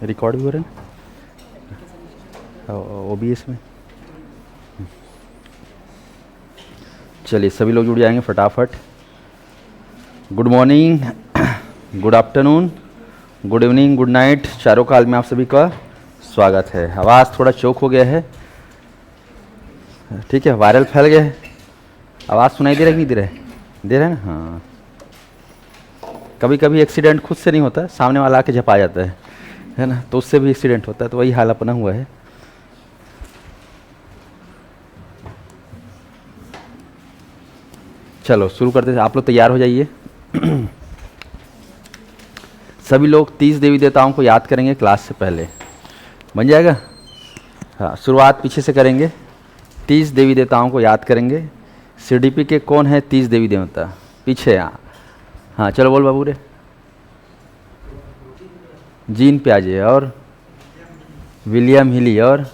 Record भी हो रहे हैं ओबीएस में। चलिए सभी लोग जुड़ जाएंगे फटाफट। Good morning, good afternoon, good evening, good night, चारों काल में आप सभी का स्वागत है। आवाज़ थोड़ा चौक हो गया है, ठीक है, वायरल फैल गया है। आवाज़ सुनाई दे रहा है कि नहीं दे रहा है? दे रहा है ना? हाँ। कभी कभी एक्सीडेंट खुद से नहीं होता, सामने वाला आके झपा जाता है ना, तो उससे भी एक्सीडेंट होता है। तो वही हाल अपना हुआ है। चलो शुरू करते हैं, आप लोग तैयार हो जाइए। सभी लोग 30 देवी देवताओं को याद करेंगे क्लास से पहले, बन जाएगा? हाँ, शुरुआत पीछे से करेंगे। 30 देवी देवताओं को याद करेंगे। सीडीपी के कौन है 30 देवी देवता? पीछे। हाँ चलो बोल बाबू रे। जीन प्याजे और विलियम हिली और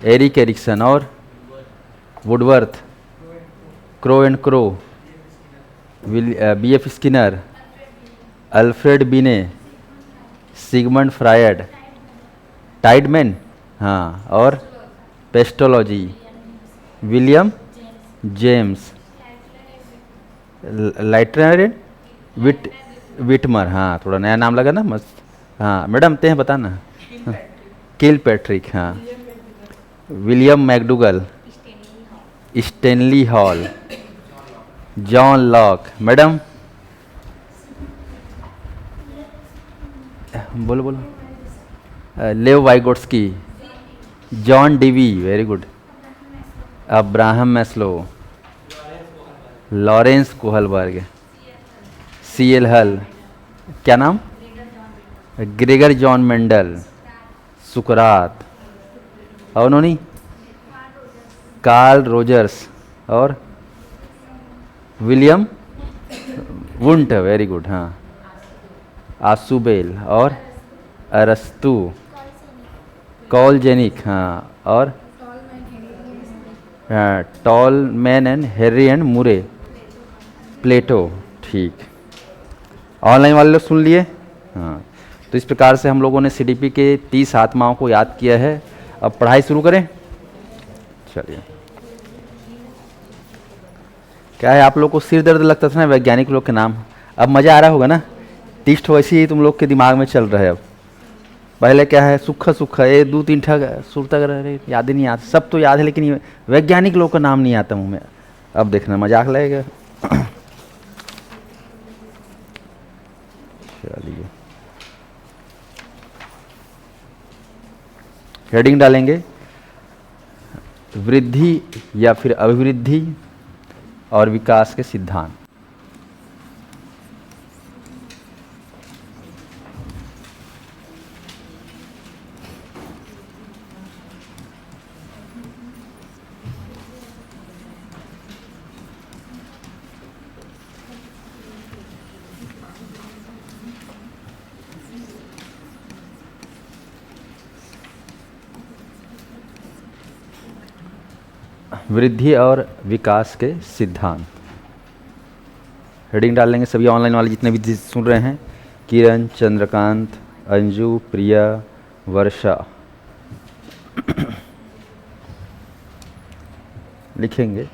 एरिक एरिक्सन और Woodworth, crow and crow, BF Skinner, Alfred बिने, सिगमंड फ्रायड, टाइडमैन, हाँ, और pestology, William James, lightener, Whitmer, हाँ थोड़ा नया नाम लगा ना, मस्त। हाँ मैडम ते हैं बताना। किल पैट्रिक, हाँ, William McDougall, Stanley Hall, John Locke, madam बोलो बोलो। Lev Vygotsky, John Dewey, very good, Abraham Maslow, Lawrence Kohlberg, C L Hull, क्या नाम? ग्रेगर जॉन मेंडल, सुकरात, और उन्होंने कार्ल रोजर्स और विलियम वुंट, वेरी गुड, हाँ, आसुबेल और अरस्तु, कॉलजेनिक, हाँ, और टॉलमैन एंड हेनरी एंड मुरे, प्लेटो, ठीक। ऑनलाइन वाले लोग सुन लिए? हाँ, तो इस प्रकार से हम लोगों ने सीडीपी के 30 आत्माओं को याद किया है। अब पढ़ाई शुरू करें। चलिए, क्या है, आप लोग को सिर दर्द लगता था ना वैज्ञानिक लोग के नाम, अब मज़ा आ रहा होगा ना? टिस्ट वैसे ही तुम लोग के दिमाग में चल रहा है अब। पहले क्या है, सुख सुख, ये 2-3 ठग सुर तक रहे, याद ही नहीं आता। सब तो याद है लेकिन ये वैज्ञानिक लोग का नाम नहीं आता मुँह में। अब देखना मजाक लगेगा। चलिए, हेडिंग डालेंगे, वृद्धि या फिर अभिवृद्धि और विकास के सिद्धांत। वृद्धि और विकास के सिद्धांत, हेडिंग डाल लेंगे। सभी ऑनलाइन वाले जितने भी सुन रहे हैं, किरण, चंद्रकांत, अंजू, प्रिया, वर्षा, लिखेंगे।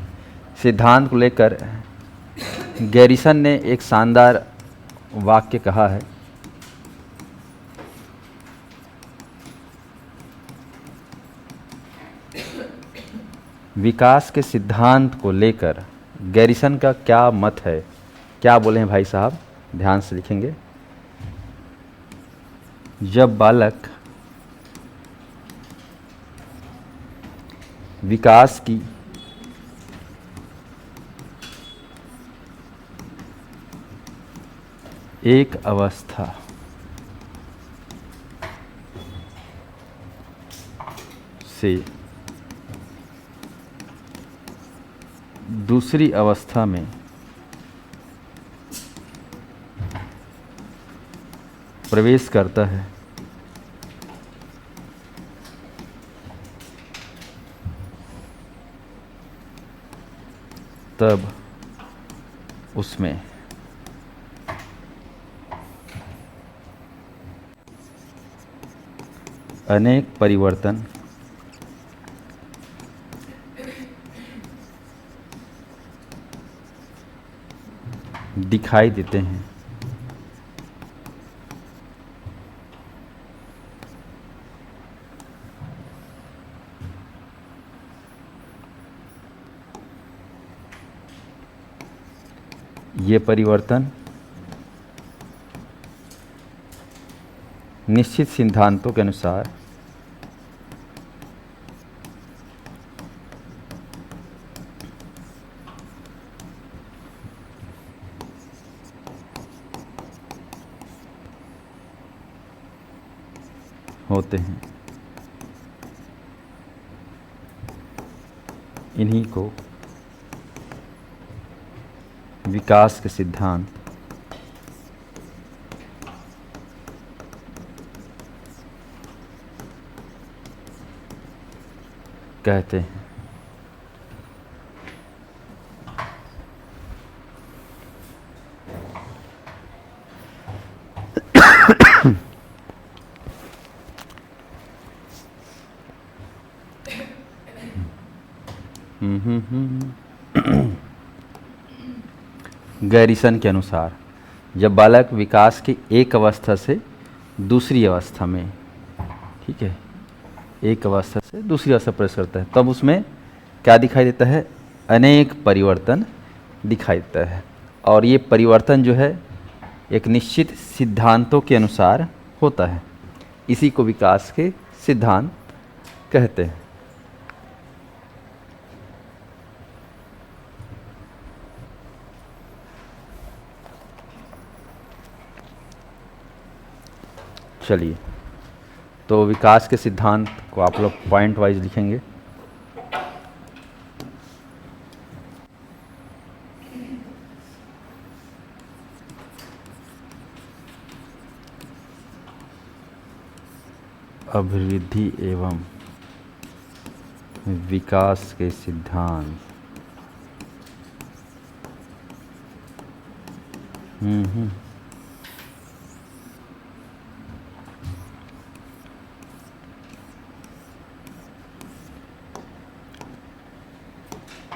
सिद्धांत को लेकर गैरिसन ने एक शानदार वाक्य कहा है। विकास के सिद्धांत को लेकर गैरिसन का क्या मत है? क्या बोले हैं भाई साहब? ध्यान से लिखेंगे। जब बालक विकास की एक अवस्था से दूसरी अवस्था में प्रवेश करता है, तब उसमें अनेक परिवर्तन दिखाई देते हैं। ये परिवर्तन निश्चित सिद्धांतों के अनुसार होते हैं। इन्हीं को विकास के सिद्धांत कहते हैं। गैरिसन के अनुसार जब बालक विकास की एक अवस्था से दूसरी अवस्था में, ठीक है, एक अवस्था से दूसरी अवस्था प्रवेश करता है, तब उसमें क्या दिखाई देता है? अनेक परिवर्तन दिखाई देता है। और ये परिवर्तन जो है एक निश्चित सिद्धांतों के अनुसार होता है। इसी को विकास के सिद्धांत कहते हैं। चलिए, तो विकास के सिद्धांत को आप लोग पॉइंट वाइज लिखेंगे। अभिवृद्धि एवं विकास के सिद्धांत।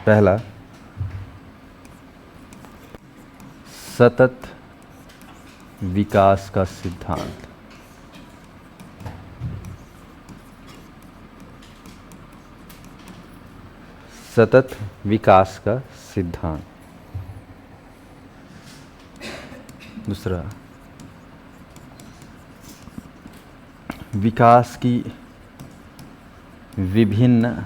पहला, सतत विकास का सिद्धांत। सतत विकास का सिद्धांत। दूसरा, विकास की विभिन्न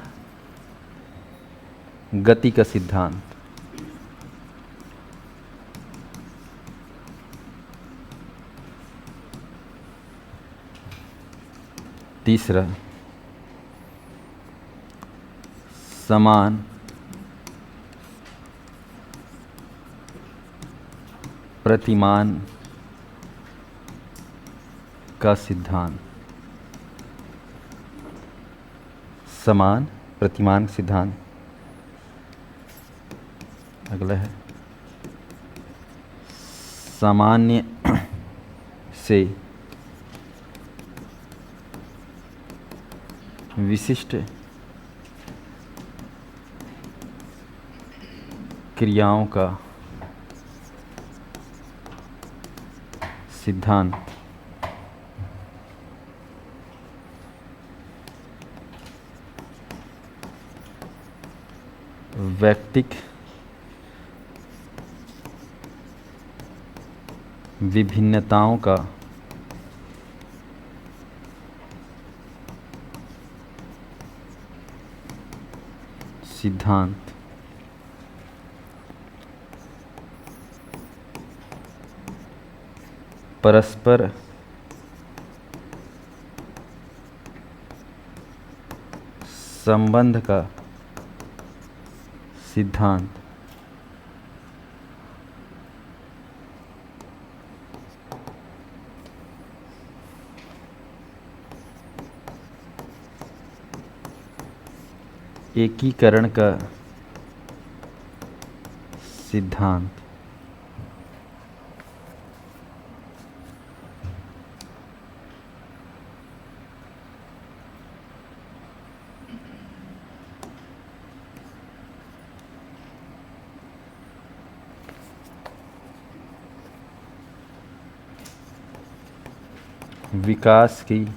गति का सिद्धांत। तीसरा, समान प्रतिमान का सिद्धांत। समान प्रतिमान सिद्धांत। अगला है सामान्य से विशिष्ट क्रियाओं का सिद्धांत। वैयक्तिक विभिन्नताओं का सिद्धांत। परस्पर संबंध का सिद्धांत। एकीकरण का सिद्धांत। विकास की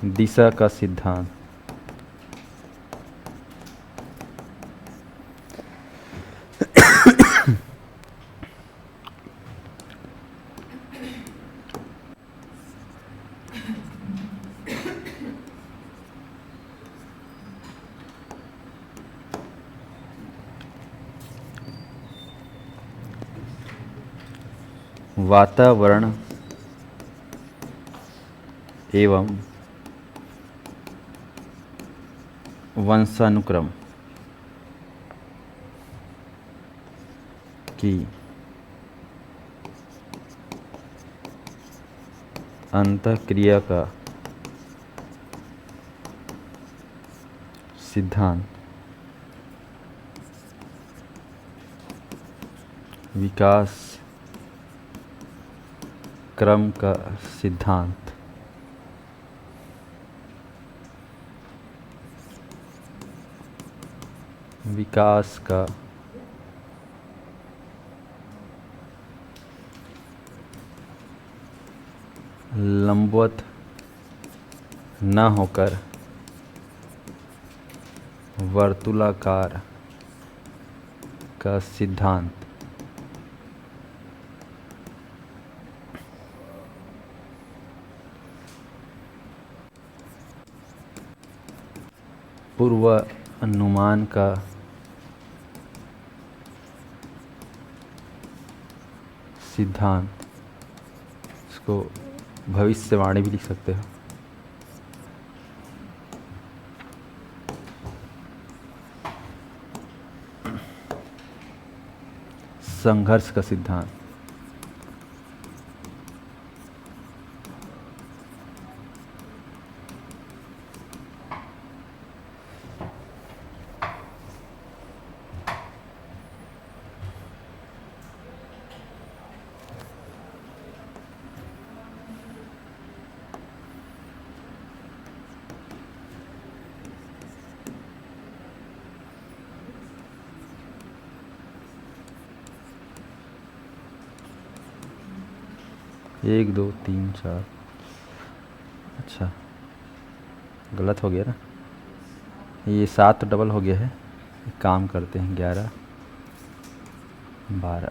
दिशा का सिद्धांत। वातावरण एवं वंशानुक्रम की अंतःक्रिया का सिद्धांत विकास क्रम का सिद्धांत विकास का लंबवत न होकर वर्तुलाकार का सिद्धांत पूर्वानुमान का सिद्धांत, इसको भविष्यवाणी भी लिख सकते हो। संघर्ष का सिद्धांत, एक दो तीन चार, अच्छा गलत हो गया ना, ये 7 डबल हो गया है। एक काम करते हैं 11 12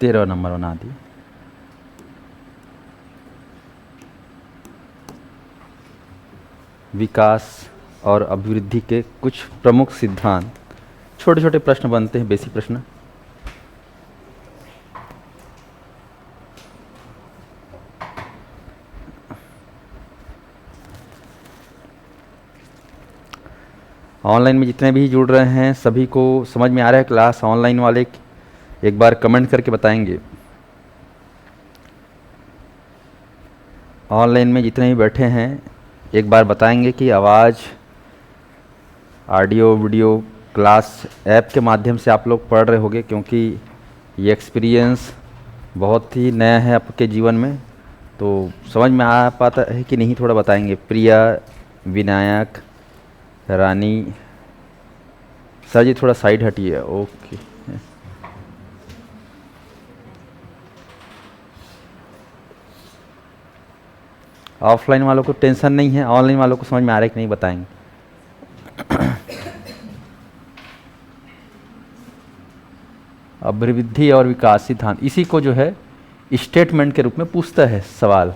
13 नंबर बना दिए। विकास और अभिवृद्धि के कुछ प्रमुख सिद्धांत। छोटे छोटे प्रश्न बनते हैं, बेसिक प्रश्न। ऑनलाइन में जितने भी जुड़ रहे हैं सभी को समझ में आ रहा है क्लास? ऑनलाइन वाले एक बार कमेंट करके बताएंगे। ऑनलाइन में जितने भी बैठे हैं एक बार बताएंगे कि आवाज़, ऑडियो, वीडियो क्लास ऐप के माध्यम से आप लोग पढ़ रहे होंगे, क्योंकि ये एक्सपीरियंस बहुत ही नया है आपके जीवन में, तो समझ में आ पाता है कि नहीं, थोड़ा बताएंगे। प्रिया, विनायक, रानी, सर जी थोड़ा साइड हटिए। ओके, ऑफलाइन वालों को टेंशन नहीं है, ऑनलाइन वालों को समझ में आ रहा है कि नहीं बताएंगे। अभिवृद्धि और विकास सिद्धांत, इसी को जो है स्टेटमेंट के रूप में पूछता है सवाल,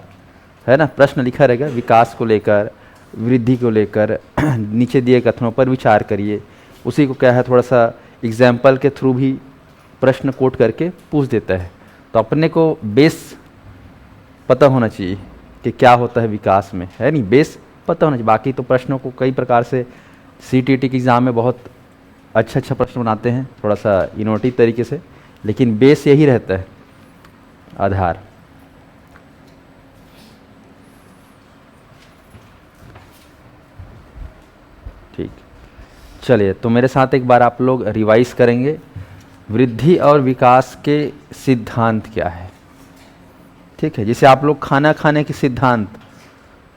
है ना। प्रश्न लिखा रहेगा विकास को लेकर, वृद्धि को लेकर, नीचे दिए कथनों पर विचार करिए। उसी को क्या है, थोड़ा सा एग्जाम्पल के थ्रू भी प्रश्न कोट करके पूछ देता है। तो अपने को बेस पता होना चाहिए कि क्या होता है विकास में, है नहीं, बेस पता होना चाहिए। बाकी तो प्रश्नों को कई प्रकार से सीटीटी के एग्ज़ाम में बहुत अच्छा प्रश्न बनाते हैं, थोड़ा सा इनोवेटिव तरीके से, लेकिन बेस यही रहता है, आधार। ठीक, चलिए तो मेरे साथ एक बार आप लोग रिवाइज करेंगे। वृद्धि और विकास के सिद्धांत क्या है, ठीक। ठीक है। जैसे आप लोग खाना खाने के सिद्धांत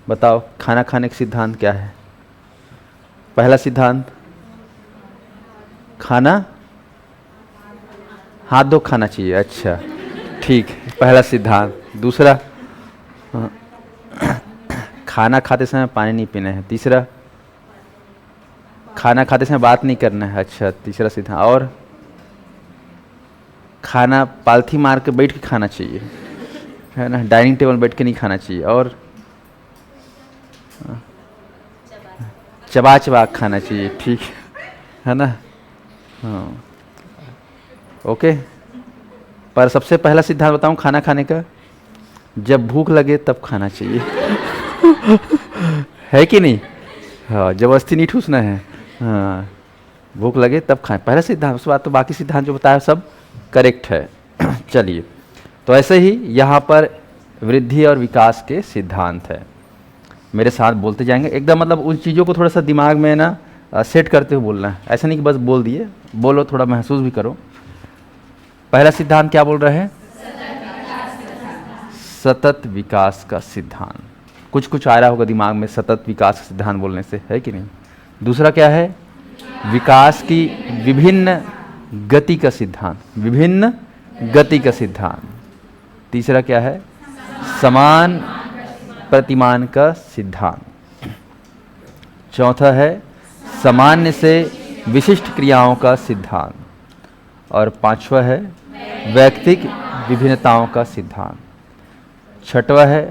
बताओ, खाना खाने का सिद्धांत क्या है? पहला सिद्धांत, खाना हाथ धो खाना चाहिए। अच्छा, ठीक है, पहला सिद्धांत। दूसरा, खाना खाते समय पानी नहीं पीना है। तीसरा, खाना खाते समय बात नहीं करना है। अच्छा, तीसरा सिद्धांत। और खाना पालथी मार के बैठ के खाना चाहिए, है ना, डाइनिंग टेबल बैठ के नहीं खाना चाहिए। और चबा चबा के खाना चाहिए, ठीक है ना। हाँ, ओके। पर सबसे पहला सिद्धांत बताऊं खाना खाने का, जब भूख लगे तब खाना चाहिए। है कि नहीं? हाँ, जबरदस्ती नहीं ठूसना है। हाँ, भूख लगे तब खाएं, पहला सिद्धांत। उसके बाद तो बाकी सिद्धांत जो बताया सब करेक्ट है। चलिए, तो ऐसे ही यहाँ पर वृद्धि और विकास के सिद्धांत है। मेरे साथ बोलते जाएंगे एकदम, मतलब उन चीज़ों को थोड़ा सा दिमाग में ना सेट करते हुए बोलना है। ऐसा नहीं कि बस बोल दिए, बोलो, थोड़ा महसूस भी करो। पहला सिद्धांत क्या बोल रहे हैं? सतत विकास का सिद्धांत। कुछ कुछ आ रहा होगा दिमाग में सतत विकास का सिद्धांत बोलने से, है कि नहीं? दूसरा क्या है? विकास की विभिन्न गति का सिद्धांत, विभिन्न गति का सिद्धांत। तीसरा क्या है? समान प्रतिमान का सिद्धांत। चौथा है सामान्य से विशिष्ट क्रियाओं का सिद्धांत। और पांचवा है वैयक्तिक विभिन्नताओं का सिद्धांत। छठवा है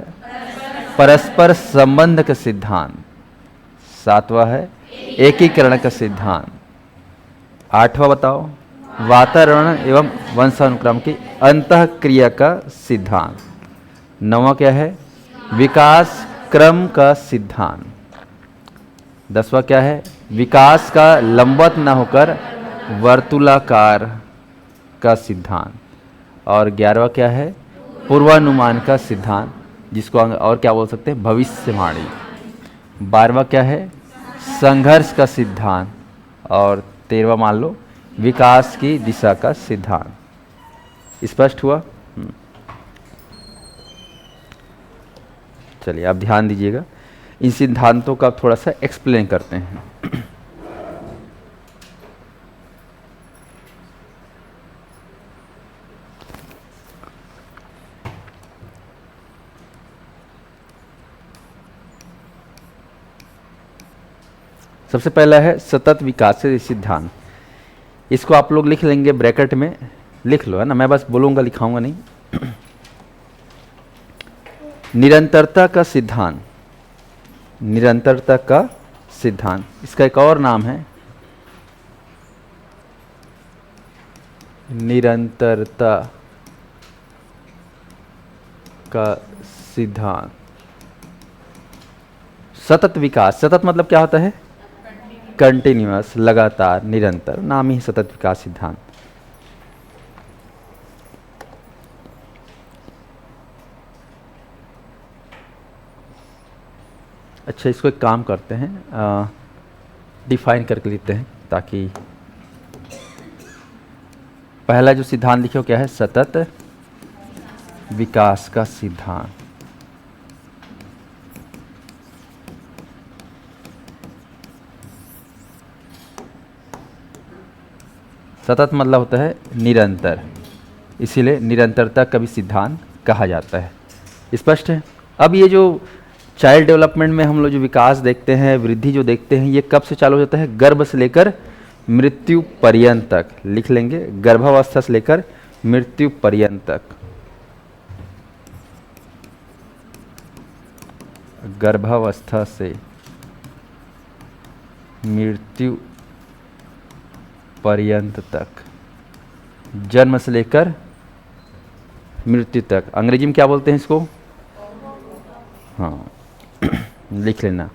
परस्पर संबंध का सिद्धांत। सातवां है एकीकरण का सिद्धांत। आठवां बताओ वातावरण एवं वंशानुक्रम की अंतःक्रिया का सिद्धांत। नौवां क्या है? विकास क्रम का सिद्धांत। 10वां क्या है? विकास का लंबवत न होकर वर्तुलाकार का सिद्धांत। और 11वां क्या है? पूर्वानुमान का सिद्धांत, जिसको और क्या बोल सकते हैं? भविष्यवाणी। 12वां क्या है? संघर्ष का सिद्धांत। और 13वां मान लो विकास की दिशा का सिद्धांत। स्पष्ट हुआ? चलिए, आप ध्यान दीजिएगा, इन सिद्धांतों का थोड़ा सा एक्सप्लेन करते हैं। सबसे पहला है सतत विकास के सिद्धांत। इसको आप लोग लिख लेंगे, ब्रैकेट में लिख लो, है ना, मैं बस बोलूँगा, लिखाऊंगा नहीं। निरंतरता का सिद्धांत, निरंतरता का सिद्धांत, इसका एक और नाम है निरंतरता का सिद्धांत। सतत विकास, सतत मतलब क्या होता है? कंटिन्यूअस, लगातार, निरंतर, नाम ही सतत विकास सिद्धांत। अच्छा, इसको एक काम करते हैं, डिफाइन करके लेते हैं, ताकि पहला जो सिद्धांत लिखे हो क्या है? सतत विकास का सिद्धांत। सतत मतलब होता है निरंतर, इसीलिए निरंतरता का भी सिद्धांत कहा जाता है। स्पष्ट है? अब ये जो चाइल्ड डेवलपमेंट में हम लोग जो विकास देखते हैं, वृद्धि जो देखते हैं, ये कब से चालू हो जाता है? गर्भ से लेकर मृत्यु पर्यंत तक। लिख लेंगे, गर्भावस्था से लेकर मृत्यु पर्यंत तक। गर्भावस्था से मृत्यु पर्यंत तक, जन्म से लेकर मृत्यु तक। अंग्रेजी में क्या बोलते हैं इसको? हाँ, लिख लेना।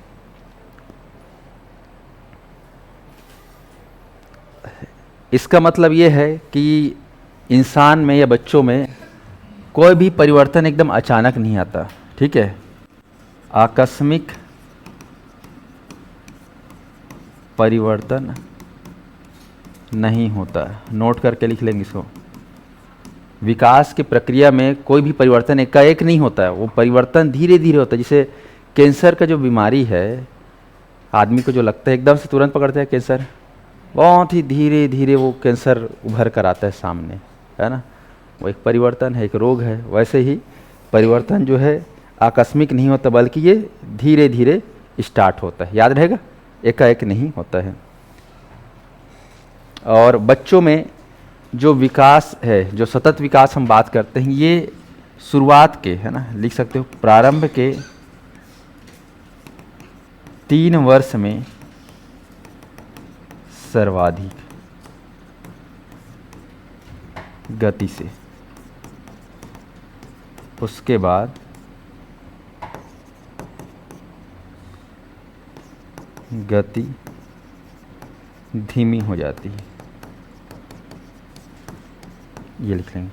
इसका मतलब ये है कि इंसान में या बच्चों में कोई भी परिवर्तन एकदम अचानक नहीं आता, ठीक है? आकस्मिक परिवर्तन नहीं होता। नोट करके लिख लेंगे इसको। विकास की प्रक्रिया में कोई भी परिवर्तन एकाएक नहीं होता है, वो परिवर्तन धीरे धीरे होता है। जैसे कैंसर का जो बीमारी है, आदमी को जो लगता है एकदम से तुरंत पकड़ता है कैंसर, बहुत ही धीरे धीरे वो कैंसर उभर कर आता है सामने, है ना। वो एक परिवर्तन है, एक रोग है। वैसे ही परिवर्तन जो है आकस्मिक नहीं होता, बल्कि ये धीरे धीरे स्टार्ट होता है। याद रहेगा, एकाएक नहीं होता है। और बच्चों में जो विकास है, जो सतत विकास हम बात करते हैं, ये शुरुआत के, है ना, लिख सकते हो, प्रारंभ के 3 वर्ष में सर्वाधिक गति से, उसके बाद गति धीमी हो जाती है। ये लिख लेंगे।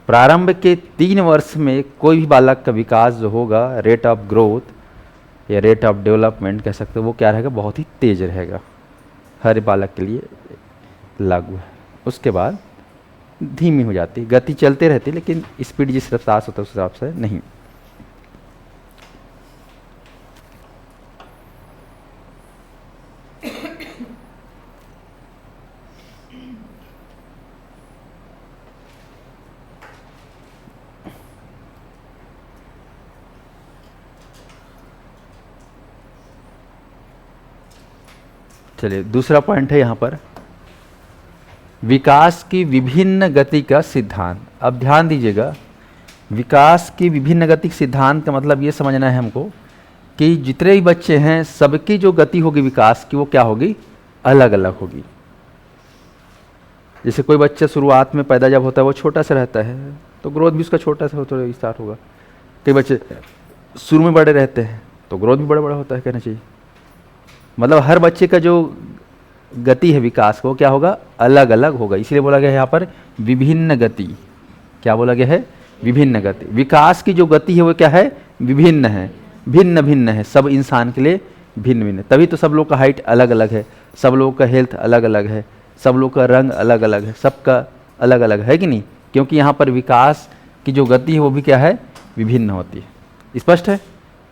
प्रारंभ के 3 वर्ष में कोई भी बालक का विकास जो होगा, रेट ऑफ ग्रोथ या रेट ऑफ डेवलपमेंट कह सकते हो, वो क्या रहेगा, बहुत ही तेज रहेगा। हर बालक के लिए लागू है। उसके बाद धीमी हो जाती है, गति चलते रहती है, लेकिन स्पीड जिस रफ्तार से होता है उस हिसाब से नहीं। चलिए, दूसरा पॉइंट है यहाँ पर, विकास की विभिन्न गति का सिद्धांत। अब ध्यान दीजिएगा, विकास की विभिन्न गति के सिद्धांत का मतलब ये समझना है हमको कि जितने भी बच्चे हैं, सबकी जो गति होगी विकास की, वो क्या होगी, अलग अलग होगी। जैसे कोई बच्चा शुरुआत में पैदा जब होता है वो छोटा सा रहता है, तो ग्रोथ भी उसका छोटा सा होता स्टार्ट होगा। कई बच्चे शुरू में बड़े रहते हैं तो ग्रोथ भी बड़ा बड़ा होता है, कहना चाहिए। मतलब हर बच्चे का जो गति है विकास को, क्या होगा, अलग अलग होगा। इसलिए बोला गया है यहाँ पर विभिन्न गति। क्या बोला गया है, विभिन्न गति। विकास की जो गति है वो क्या है, विभिन्न है, भिन्न भिन्न है, सब इंसान के लिए भिन्न भिन्न। तभी तो सब लोग का हाइट अलग अलग है, सब लोग का हेल्थ अलग अलग है, सब लोग का रंग अलग अलग है, सबका अलग अलग है कि नहीं। क्योंकि यहाँ पर विकास की जो गति है वो भी क्या है, विभिन्न होती है। स्पष्ट है,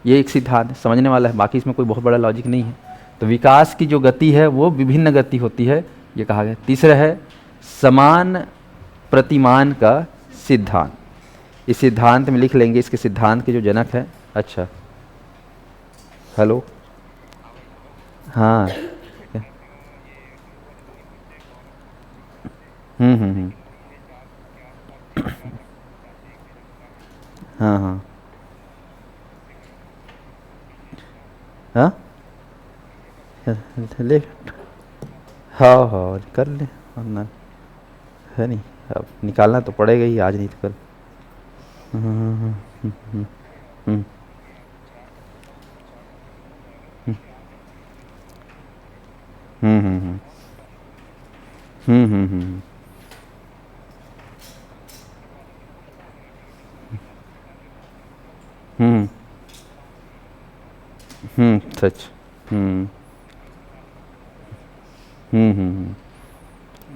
ये एक सिद्धांत समझने वाला है, बाकी इसमें कोई बहुत बड़ा लॉजिक नहीं है। तो विकास की जो गति है वो विभिन्न गति होती है, ये कहा गया। तीसरा है समान प्रतिमान का सिद्धांत। इस सिद्धांत में लिख लेंगे, इसके सिद्धांत के जो जनक है। अच्छा, हेलो, हाँ, हम्म, हाँ हाँ हाँ, ले, हाँ हाँ कर ले, वरना है नहीं, अब निकालना तो पड़ेगा ही, आज नहीं तो कल। हम्म, हम्म, हम्म, हम्म, हम्म, हम्म, हम्म, हम्म, हम्म, सच, हम्म,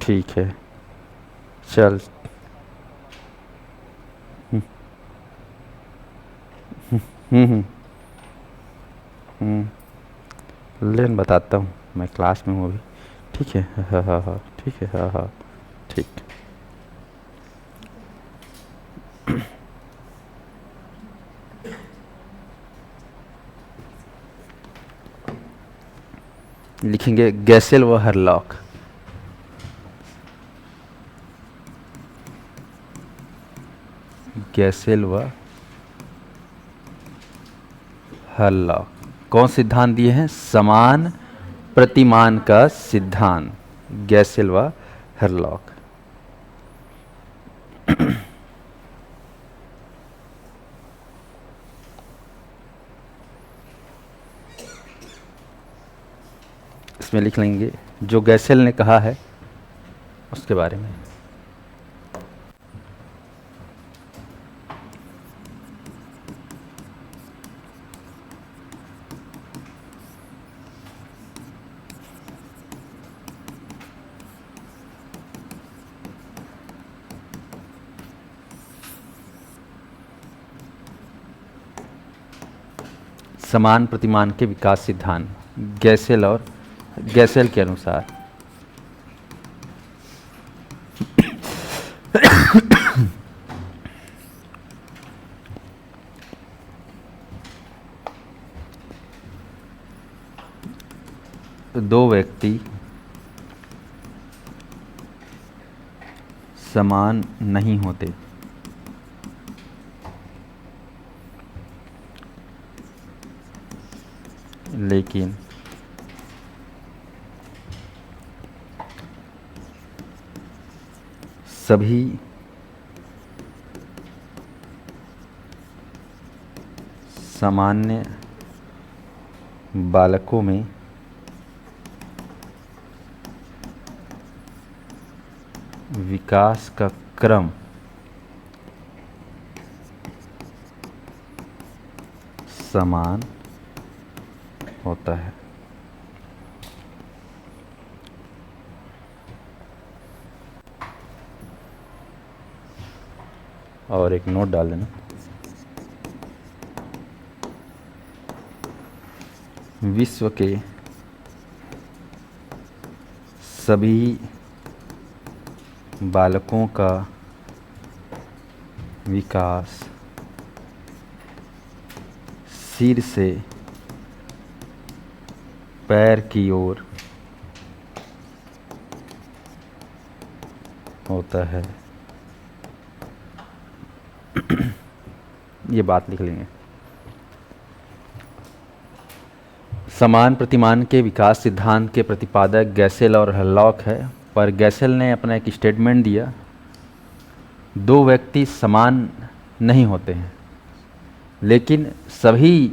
ठीक है, चल, हम्म, लेन बताता हूँ, मैं क्लास में हूँ अभी। ठीक है, हाँ हाँ हाँ, ठीक है, हाँ हाँ, ठीक। लिखेंगे गैसेल व हरलॉक। गैसेल व हरलॉक कौन सिद्धांत दिए हैं, समान प्रतिमान का सिद्धांत, गैसेल व हरलॉक। इसमें लिख लेंगे जो गैसेल ने कहा है उसके बारे में। समान प्रतिमान के विकास सिद्धांत गैसेल और गैसेल के अनुसार दो व्यक्ति समान नहीं होते, लेकिन सभी सामान्य बालकों में विकास का क्रम समान होता है। और एक नोट डाल देना, विश्व के सभी बालकों का विकास सिर से पैर की ओर होता है। ये बात लिख लेंगे। समान प्रतिमान के विकास सिद्धांत के प्रतिपादक गैसेल और हर्लॉक है, पर गैसेल ने अपना एक स्टेटमेंट दिया, दो व्यक्ति समान नहीं होते हैं, लेकिन सभी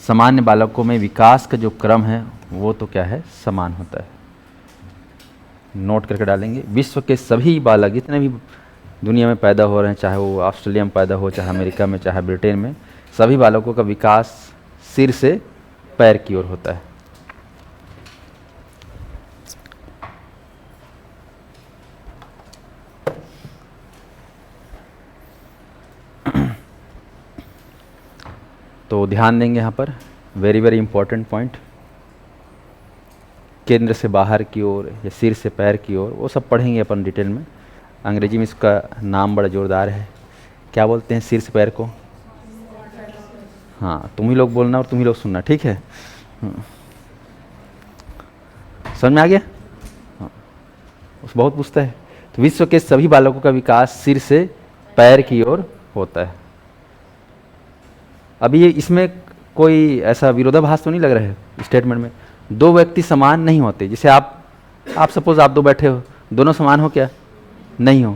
सामान्य बालकों में विकास का जो क्रम है वो तो क्या है, समान होता है। नोट करके डालेंगे, विश्व के सभी बालक जितने भी दुनिया में पैदा हो रहे हैं, चाहे वो ऑस्ट्रेलिया में पैदा हो, चाहे अमेरिका में, चाहे ब्रिटेन में, सभी बालकों का विकास सिर से पैर की ओर होता है। तो ध्यान देंगे यहाँ पर, वेरी वेरी इंपॉर्टेंट पॉइंट, केंद्र से बाहर की ओर या सिर से पैर की ओर, वो सब पढ़ेंगे अपन डिटेल में। अंग्रेजी में इसका नाम बड़ा जोरदार है, क्या बोलते हैं सिर से पैर को? हाँ, तुम ही लोग बोलना और तुम ही लोग सुनना, ठीक है? समझ में आ गया? हाँ, उस बहुत पूछता है। तो विश्व के सभी बालकों का विकास सिर से पैर की ओर होता है। अभी ये इसमें कोई ऐसा विरोधाभास तो नहीं लग रहा है स्टेटमेंट में? दो व्यक्ति समान नहीं होते, जैसे आप सपोज आप दो बैठे हो, दोनों समान हो क्या? नहीं हो,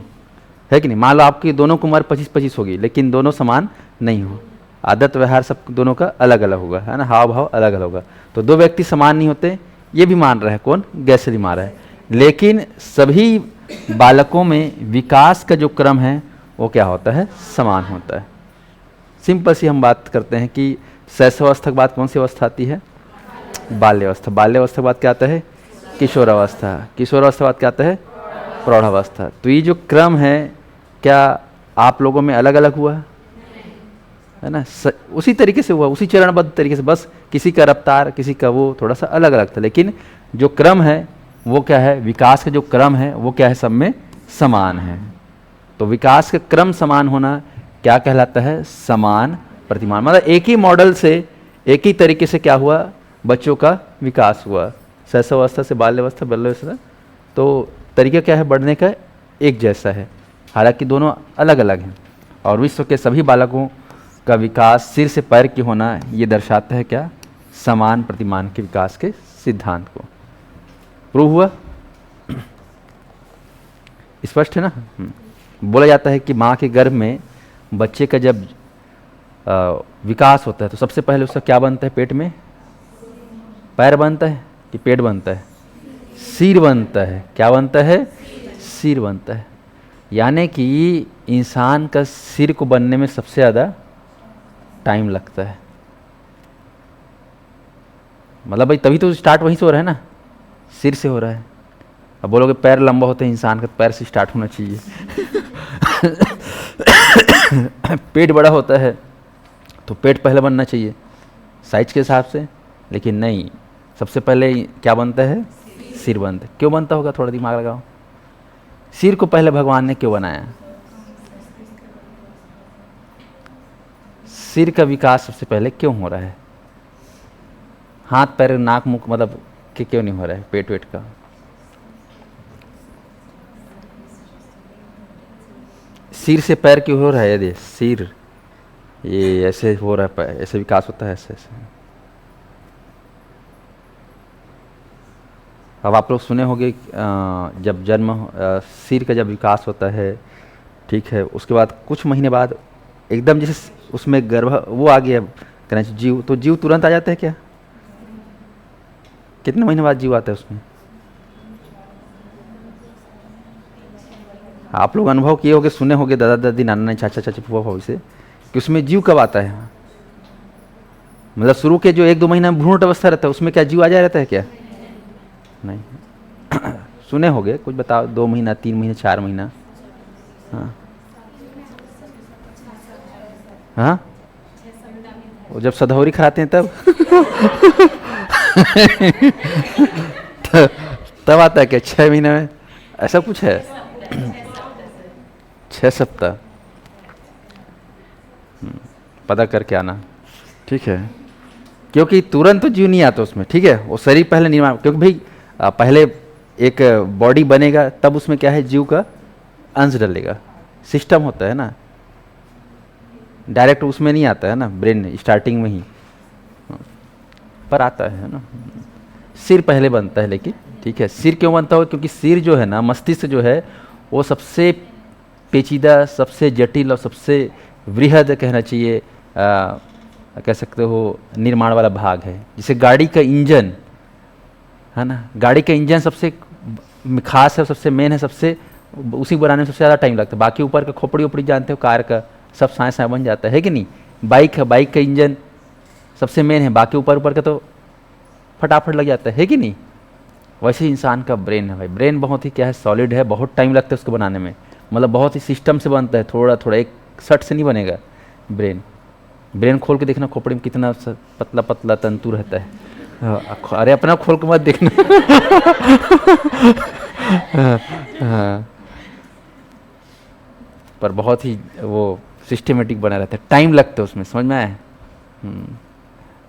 है कि नहीं? मान लो आपकी दोनों की उम्र 25-25 होगी, लेकिन दोनों समान नहीं हो, आदत व्यवहार सब दोनों का अलग अलग होगा, है ना, हाव भाव अलग अलग होगा। तो दो व्यक्ति समान नहीं होते, ये भी मान रहा है कौन? गैसेल मान रहा है। लेकिन सभी बालकों में विकास का जो क्रम है वो क्या होता है? समान होता है। सिंपल सी हम बात करते हैं कि शैशवावस्था के बाद कौन सी अवस्था आती है? बाल्यावस्था। बाल्यावस्था के बाद क्या आता है? किशोरावस्था। किशोरावस्था के बाद क्या आता है? प्रौढ़ावस्था। तो ये जो क्रम है क्या आप लोगों में अलग अलग हुआ है ना? उसी तरीके से हुआ, उसी चरणबद्ध तरीके से, बस किसी का रफ्तार किसी का वो थोड़ा सा अलग अलग था, लेकिन जो क्रम है वो क्या है? विकास का जो क्रम है वो क्या है? सब में समान है। तो विकास का क्रम समान होना क्या कहलाता है? समान प्रतिमान। मतलब एक ही मॉडल से एक ही तरीके से क्या हुआ? बच्चों का विकास हुआ, शैशवावस्था से बाल्यावस्था, बाल्यावस्था, तो तरीका क्या है बढ़ने का? एक जैसा है, हालांकि दोनों अलग अलग हैं। और विश्व के सभी बालकों का विकास सिर से पैर की होना ये दर्शाता है क्या? समान प्रतिमान के विकास के सिद्धांत को। प्रूव हुआ? स्पष्ट है ना? बोला जाता है कि माँ के गर्भ में बच्चे का जब विकास होता है तो सबसे पहले उसका क्या बनता है? पेट में पैर बनता है कि पेट बनता है? सिर बनता है। क्या बनता है? सिर बनता है। यानी कि इंसान का सिर को बनने में सबसे ज़्यादा टाइम लगता है। मतलब भाई तभी तो स्टार्ट वहीं से हो रहा है ना, सिर से हो रहा है। अब बोलोगे पैर लंबा होते हैं इंसान का, पैर से स्टार्ट होना चाहिए। पेट बड़ा होता है तो पेट पहले बनना चाहिए, साइज के हिसाब से, लेकिन नहीं, सबसे पहले क्या बनता है? सिर बनता है। क्यों बनता होगा? थोड़ा दिमाग लगाओ। सिर को पहले भगवान ने क्यों बनाया? सिर का विकास सबसे पहले क्यों हो रहा है? हाथ पैर नाक मुख मतलब कि क्यों नहीं हो रहा है? पेट वेट का सिर से पैर क्यों हो रहा है? यदि सिर ये ऐसे हो रहा है, ऐसे विकास होता है, ऐसे ऐसे। अब आप लोग सुने होंगे जब जन्म सिर का जब विकास होता है, ठीक है, उसके बाद कुछ महीने बाद एकदम जैसे उसमें गर्भ वो आ गया कहना चाहिए जीव, तो जीव तुरंत आ जाता है क्या? कितने महीने बाद जीव आता है उसमें? आप लोग अनुभव किए होंगे, सुने होंगे दादा दादी नाना नानी चाचा चाची फूफा फूफी से कि उसमें जीव कब आता है? मतलब शुरू के जो 1-2 महीना भ्रूण अवस्था रहता है उसमें क्या जीव आ जाया रहता है क्या? नहीं। सुने होंगे, कुछ बताओ, 2 महीना 3 महीने 4 महीना? हाँ हाँ, वो जब सधौरी खराते हैं तब त- तब आता है क्या 6 महीने में? ऐसा कुछ है? 6 सप्ताह। पता करके आना, ठीक है, क्योंकि तुरंत तो जीव नहीं आता उसमें, ठीक है, वो शरीर पहले निर्माण, क्योंकि भाई पहले एक बॉडी बनेगा तब उसमें क्या है, जीव का अंश डलेगा, सिस्टम होता है ना, डायरेक्ट उसमें नहीं आता है ना, ब्रेन स्टार्टिंग में ही पर आता है ना। सिर पहले बनता है, लेकिन ठीक है, सिर क्यों बनता हो? क्योंकि सिर जो है ना, मस्तिष्क जो है वो सबसे पेचीदा, सबसे जटिल और सबसे वृहद कहना चाहिए, कह सकते हो निर्माण वाला भाग है। जैसे गाड़ी का इंजन है ना, गाड़ी का इंजन सबसे खास है, सबसे मेन है, सबसे उसी बनाने में सबसे ज़्यादा टाइम लगता है। बाकी ऊपर का खोपड़ी ओपड़ी जानते हो, कार का सब साइंस बन जाता है कि नहीं? बाइक है, बाइक का इंजन सबसे मेन है, बाकी ऊपर ऊपर का तो फटाफट लग जाता है कि नहीं? वैसे ही इंसान का ब्रेन है भाई, ब्रेन बहुत ही क्या है, सॉलिड है, बहुत टाइम लगता है उसको बनाने में, मतलब बहुत ही सिस्टम से बनता है, थोड़ा थोड़ा एक सट से नहीं बनेगा ब्रेन। ब्रेन खोल के देखना, खोपड़ी में कितना पतला पतला तंतु रहता है। अरे अपना खोल के मत देखना। हाँ, पर बहुत ही वो सिस्टमेटिक बना रहता है, टाइम लगता है उसमें, समझ में आया?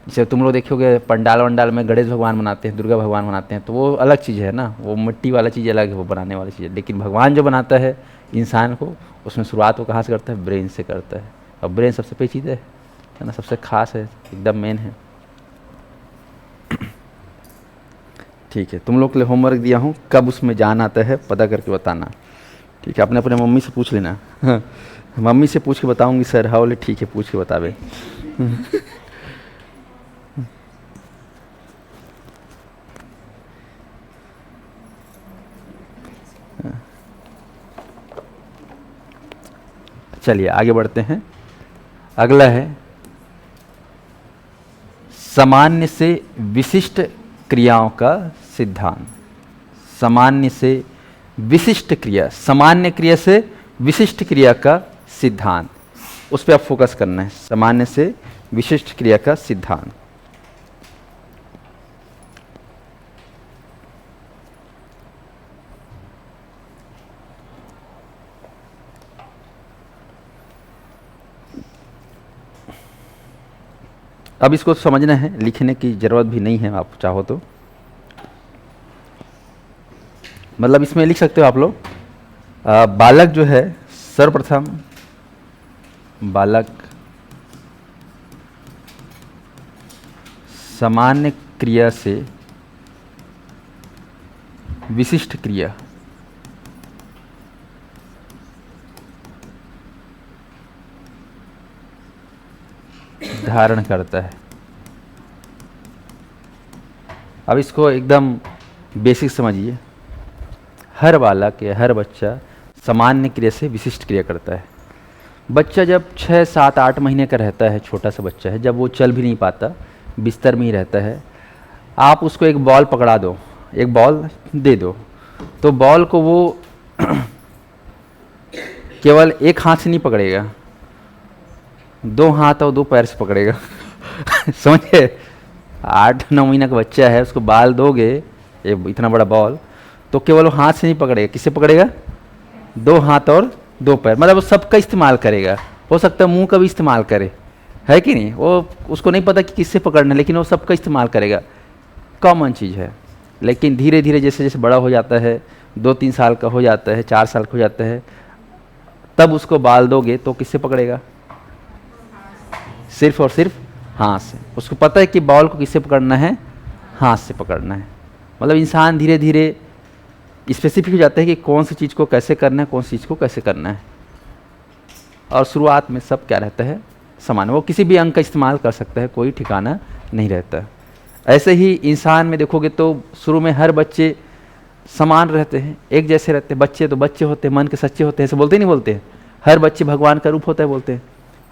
जैसे तुम लोग देखोगे पंडाल वंडाल में गणेश भगवान बनाते हैं, दुर्गा भगवान बनाते हैं, तो वो अलग चीज़ है ना, वो मिट्टी वाला चीज़ अलग है, वो बनाने वाली चीज़ है। लेकिन भगवान जो बनाता है इंसान को, उसमें शुरुआत वो कहाँ से करता है? ब्रेन से करता है। और ब्रेन सबसे पेचीदा है ना, सबसे खास है, एकदम मेन है। ठीक है, तुम लोग के लिए होमवर्क दिया हूँ, कब उसमें जान आता है पता करके बताना, ठीक है? अपने अपने मम्मी से पूछ लेना। मम्मी से पूछ के बताऊंगी सर, हाँ बोले ठीक है, पूछ के बतावे। चलिए आगे बढ़ते हैं। अगला है सामान्य से विशिष्ट क्रियाओं का सिद्धांत। सामान्य से विशिष्ट क्रिया, सामान्य क्रिया से विशिष्ट क्रिया का सिद्धांत, उस पर आप फोकस करना है। सामान्य से विशिष्ट क्रिया का सिद्धांत। अब इसको समझना है, लिखने की जरूरत भी नहीं है, आप चाहो तो मतलब इसमें लिख सकते हो आप लोग। बालक जो है, सर्वप्रथम बालक सामान्य क्रिया से विशिष्ट क्रिया धारण करता है। अब इसको एकदम बेसिक समझिए, हर बालक या हर बच्चा सामान्य क्रिया से विशिष्ट क्रिया करता है। बच्चा जब 6, 7, 8 महीने का रहता है, छोटा सा बच्चा है, जब वो चल भी नहीं पाता, बिस्तर में ही रहता है, आप उसको एक बॉल पकड़ा दो, एक बॉल दे दो, तो बॉल को वो केवल एक हाथ से नहीं पकड़ेगा, 2 हाथ और 2 पैर से पकड़ेगा। समझे? 8-9 महीना का बच्चा है, उसको बाल दोगे ये इतना बड़ा बॉल, तो केवल वो हाथ से नहीं पकड़ेगा, किससे पकड़ेगा? 2 हाथ और 2 पैर, मतलब वो सबका इस्तेमाल करेगा। हो सकता है मुंह का भी इस्तेमाल करे, है कि नहीं? वो उसको नहीं पता कि किससे पकड़ना है, लेकिन वो सबका इस्तेमाल करेगा, कॉमन चीज़ है। लेकिन धीरे धीरे जैसे जैसे बड़ा हो जाता है, 2-3 साल का हो जाता है, 4 साल का हो जाता है, तब उसको बाल दोगे तो किससे पकड़ेगा? सिर्फ और सिर्फ हाथ से। उसको पता है कि बॉल को किससे पकड़ना है? हाथ से पकड़ना है। मतलब इंसान धीरे धीरे स्पेसिफिक हो जाता है कि कौन सी चीज़ को कैसे करना है, कौन सी चीज़ को कैसे करना है। और शुरुआत में सब क्या रहता है? समान। वो किसी भी अंग का इस्तेमाल कर सकता है, कोई ठिकाना नहीं रहता। ऐसे ही इंसान में देखोगे तो शुरू में हर बच्चे समान रहते हैं, एक जैसे रहते हैं। बच्चे तो बच्चे होते हैं, मन के सच्चे होते हैं, ऐसे बोलते नहीं बोलते हैं? हर बच्चे भगवान का रूप होता है बोलते हैं,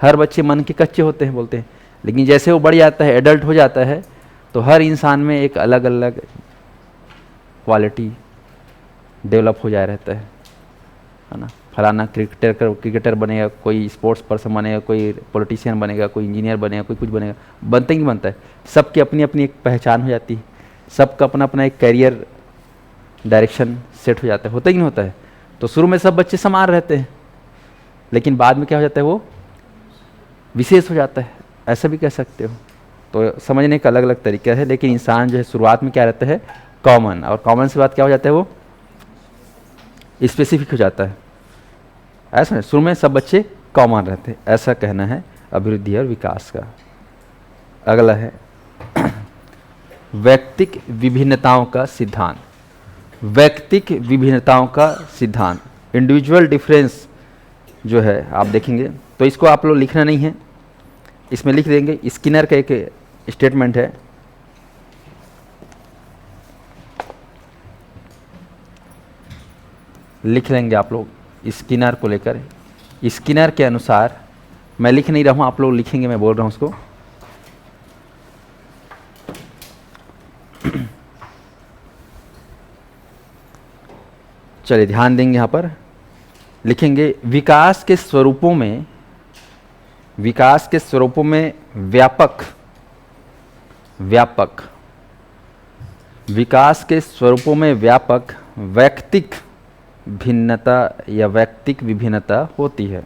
हर बच्चे मन के कच्चे होते हैं बोलते हैं। लेकिन जैसे वो बढ़ जाता है, एडल्ट हो जाता है, तो हर इंसान में एक अलग अलग क्वालिटी डेवलप हो जाया रहता है ना? फलाना क्रिकेटर बनेगा, कोई स्पोर्ट्स पर्सन बनेगा, कोई पॉलिटिशियन बनेगा, कोई इंजीनियर बनेगा, कोई कुछ बनेगा, बनता ही नहीं बनता है। सबकी अपनी अपनी एक पहचान हो जाती है, सबका अपना अपना एक करियर डायरेक्शन सेट हो जाता है, होता ही नहीं होता है? तो शुरू में सब बच्चे समान रहते हैं, लेकिन बाद में क्या हो जाता है? वो विशेष हो जाता है, ऐसा भी कह सकते हो। तो समझने का अलग अलग तरीका है, लेकिन इंसान जो है शुरुआत में क्या रहता है? कॉमन। और कॉमन से बात क्या हो जाता है? वो स्पेसिफिक हो जाता है। ऐसा नहीं, शुरू में सब बच्चे कॉमन रहते हैं, ऐसा कहना है अभिवृद्धि और विकास का। अगला है वैयक्तिक विभिन्नताओं का सिद्धांत। वैयक्तिक विभिन्नताओं का सिद्धांत, इंडिविजुअल डिफरेंस जो है आप देखेंगे तो इसको आप लोग लिखना नहीं है, इसमें लिख देंगे। स्किनर का एक स्टेटमेंट है, लिख लेंगे आप लोग स्किनर को लेकर। स्किनर के अनुसार, मैं लिख नहीं रहा हूँ, आप लोग लिखेंगे, मैं बोल रहा हूँ उसको। चलिए ध्यान देंगे, यहाँ पर लिखेंगे विकास के स्वरूपों में, विकास के स्वरूपों में व्यापक, व्यापक विकास के स्वरूपों में व्यापक वैयक्तिक भिन्नता या वैयक्तिक विभिन्नता होती है।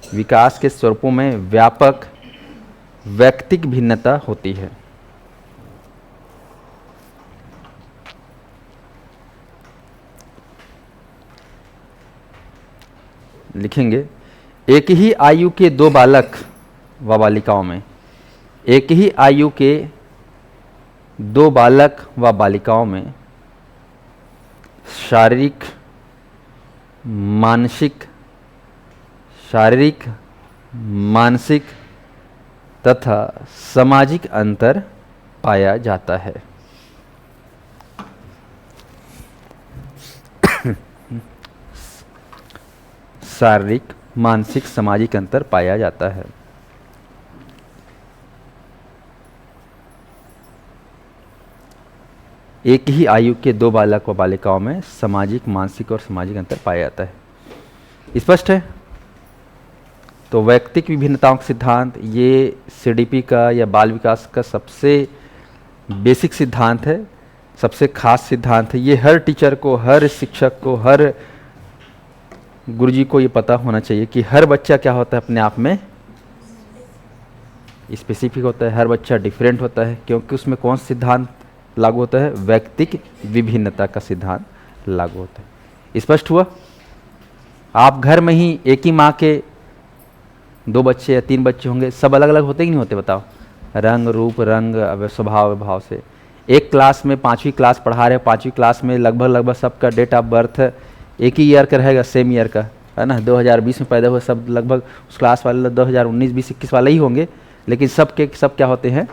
विकास के स्वरूपों में व्यापक वैयक्तिक भिन्नता होती है। लिखेंगे एक ही आयु के 2 बालक व बालिकाओं में, एक ही आयु के 2 बालक व बालिकाओं में शारीरिक मानसिक तथा सामाजिक अंतर पाया जाता है। शारीरिक, मानसिक, सामाजिक अंतर पाया जाता है। एक ही आयु के 2 बालक व बालिकाओं में सामाजिक, मानसिक और सामाजिक अंतर पाया जाता है। स्पष्ट है? तो वैयक्तिक विभिन्नताओं का सिद्धांत ये सीडीपी का या बाल विकास का सबसे बेसिक सिद्धांत है, सबसे खास सिद्धांत है। ये हर टीचर को, हर शिक्षक को, हर गुरुजी को ये पता होना चाहिए कि हर बच्चा क्या होता है, अपने आप में स्पेसिफिक होता है, हर बच्चा डिफरेंट होता है, क्योंकि उसमें कौन सा सिद्धांत लागू होता है? वैयक्तिक विभिन्नता का सिद्धांत लागू होता है। स्पष्ट हुआ? आप घर में ही एक ही माँ के 2 बच्चे या 3 बच्चे होंगे, सब अलग अलग होते ही नहीं होते? बताओ, रंग, रूप, रंग, स्वभाव, विभाव से। एक क्लास में 5वीं क्लास पढ़ा रहे, 5वीं क्लास में लगभग सबका डेट ऑफ बर्थ एक ही ईयर का रहेगा, सेम ईयर का, है ना? 2020 में पैदा हुए सब लगभग उस क्लास वाले 2019, 20, 21 वाले ही होंगे, लेकिन सब के सब क्या होते हैं?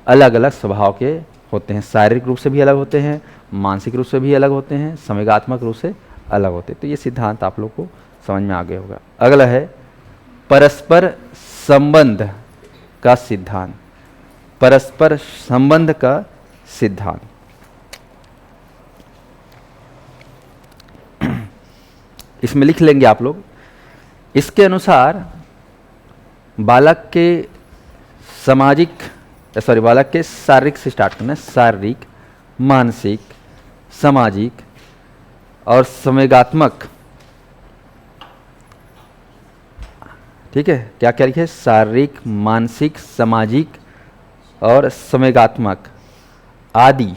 अलग अलग स्वभाव के होते हैं। शारीरिक रूप से भी अलग होते हैं, मानसिक रूप से भी अलग होते हैं, संवेगात्मक रूप से अलग होते हैं। तो ये सिद्धांत आप लोग को समझ में आ गया होगा। अगला है परस्पर संबंध का सिद्धांत। परस्पर संबंध का सिद्धांत, इसमें लिख लेंगे आप लोग। इसके अनुसार बालक के सामाजिक, सॉरी, बालक के शारीरिक से स्टार्ट करना है, शारीरिक, मानसिक, सामाजिक और संवेगात्मक। ठीक है, क्या क्या लिखे? शारीरिक, मानसिक, सामाजिक और संवेगात्मक आदि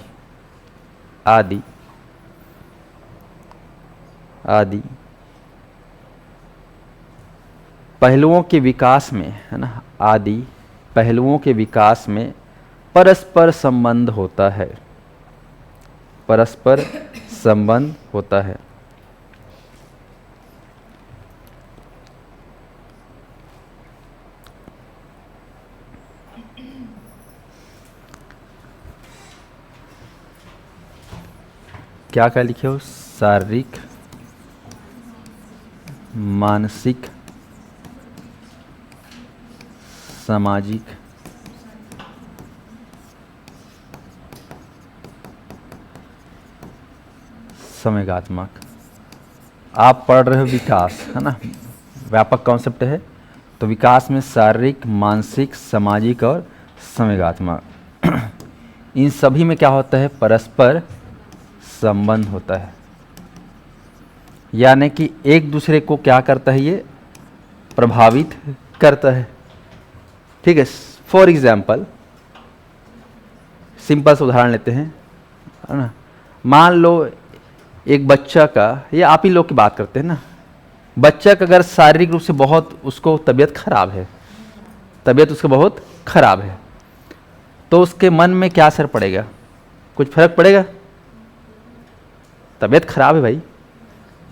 आदि आदि पहलुओं के विकास में, है ना, आदि पहलुओं के विकास में परस्पर संबंध होता है, परस्पर संबंध होता है। क्या क्या लिखे हो? शारीरिक, मानसिक, सामाजिक, संवेगात्मक। आप पढ़ रहे हो विकास, है ना, व्यापक कॉन्सेप्ट है। तो विकास में शारीरिक, मानसिक, सामाजिक और संवेगात्मक, इन सभी में क्या होता है? परस्पर संबंध होता है। यानी कि एक दूसरे को क्या करता है? ये प्रभावित करता है। ठीक है, फॉर एग्जाम्पल सिंपल से उदाहरण लेते हैं, है ना। मान लो एक बच्चा का, ये आप ही लोग की बात करते हैं ना, बच्चा का अगर शारीरिक रूप से बहुत उसको तबीयत खराब है, तबीयत उसका बहुत खराब है, तो उसके मन में क्या असर पड़ेगा? कुछ फर्क पड़ेगा? तबीयत खराब है भाई,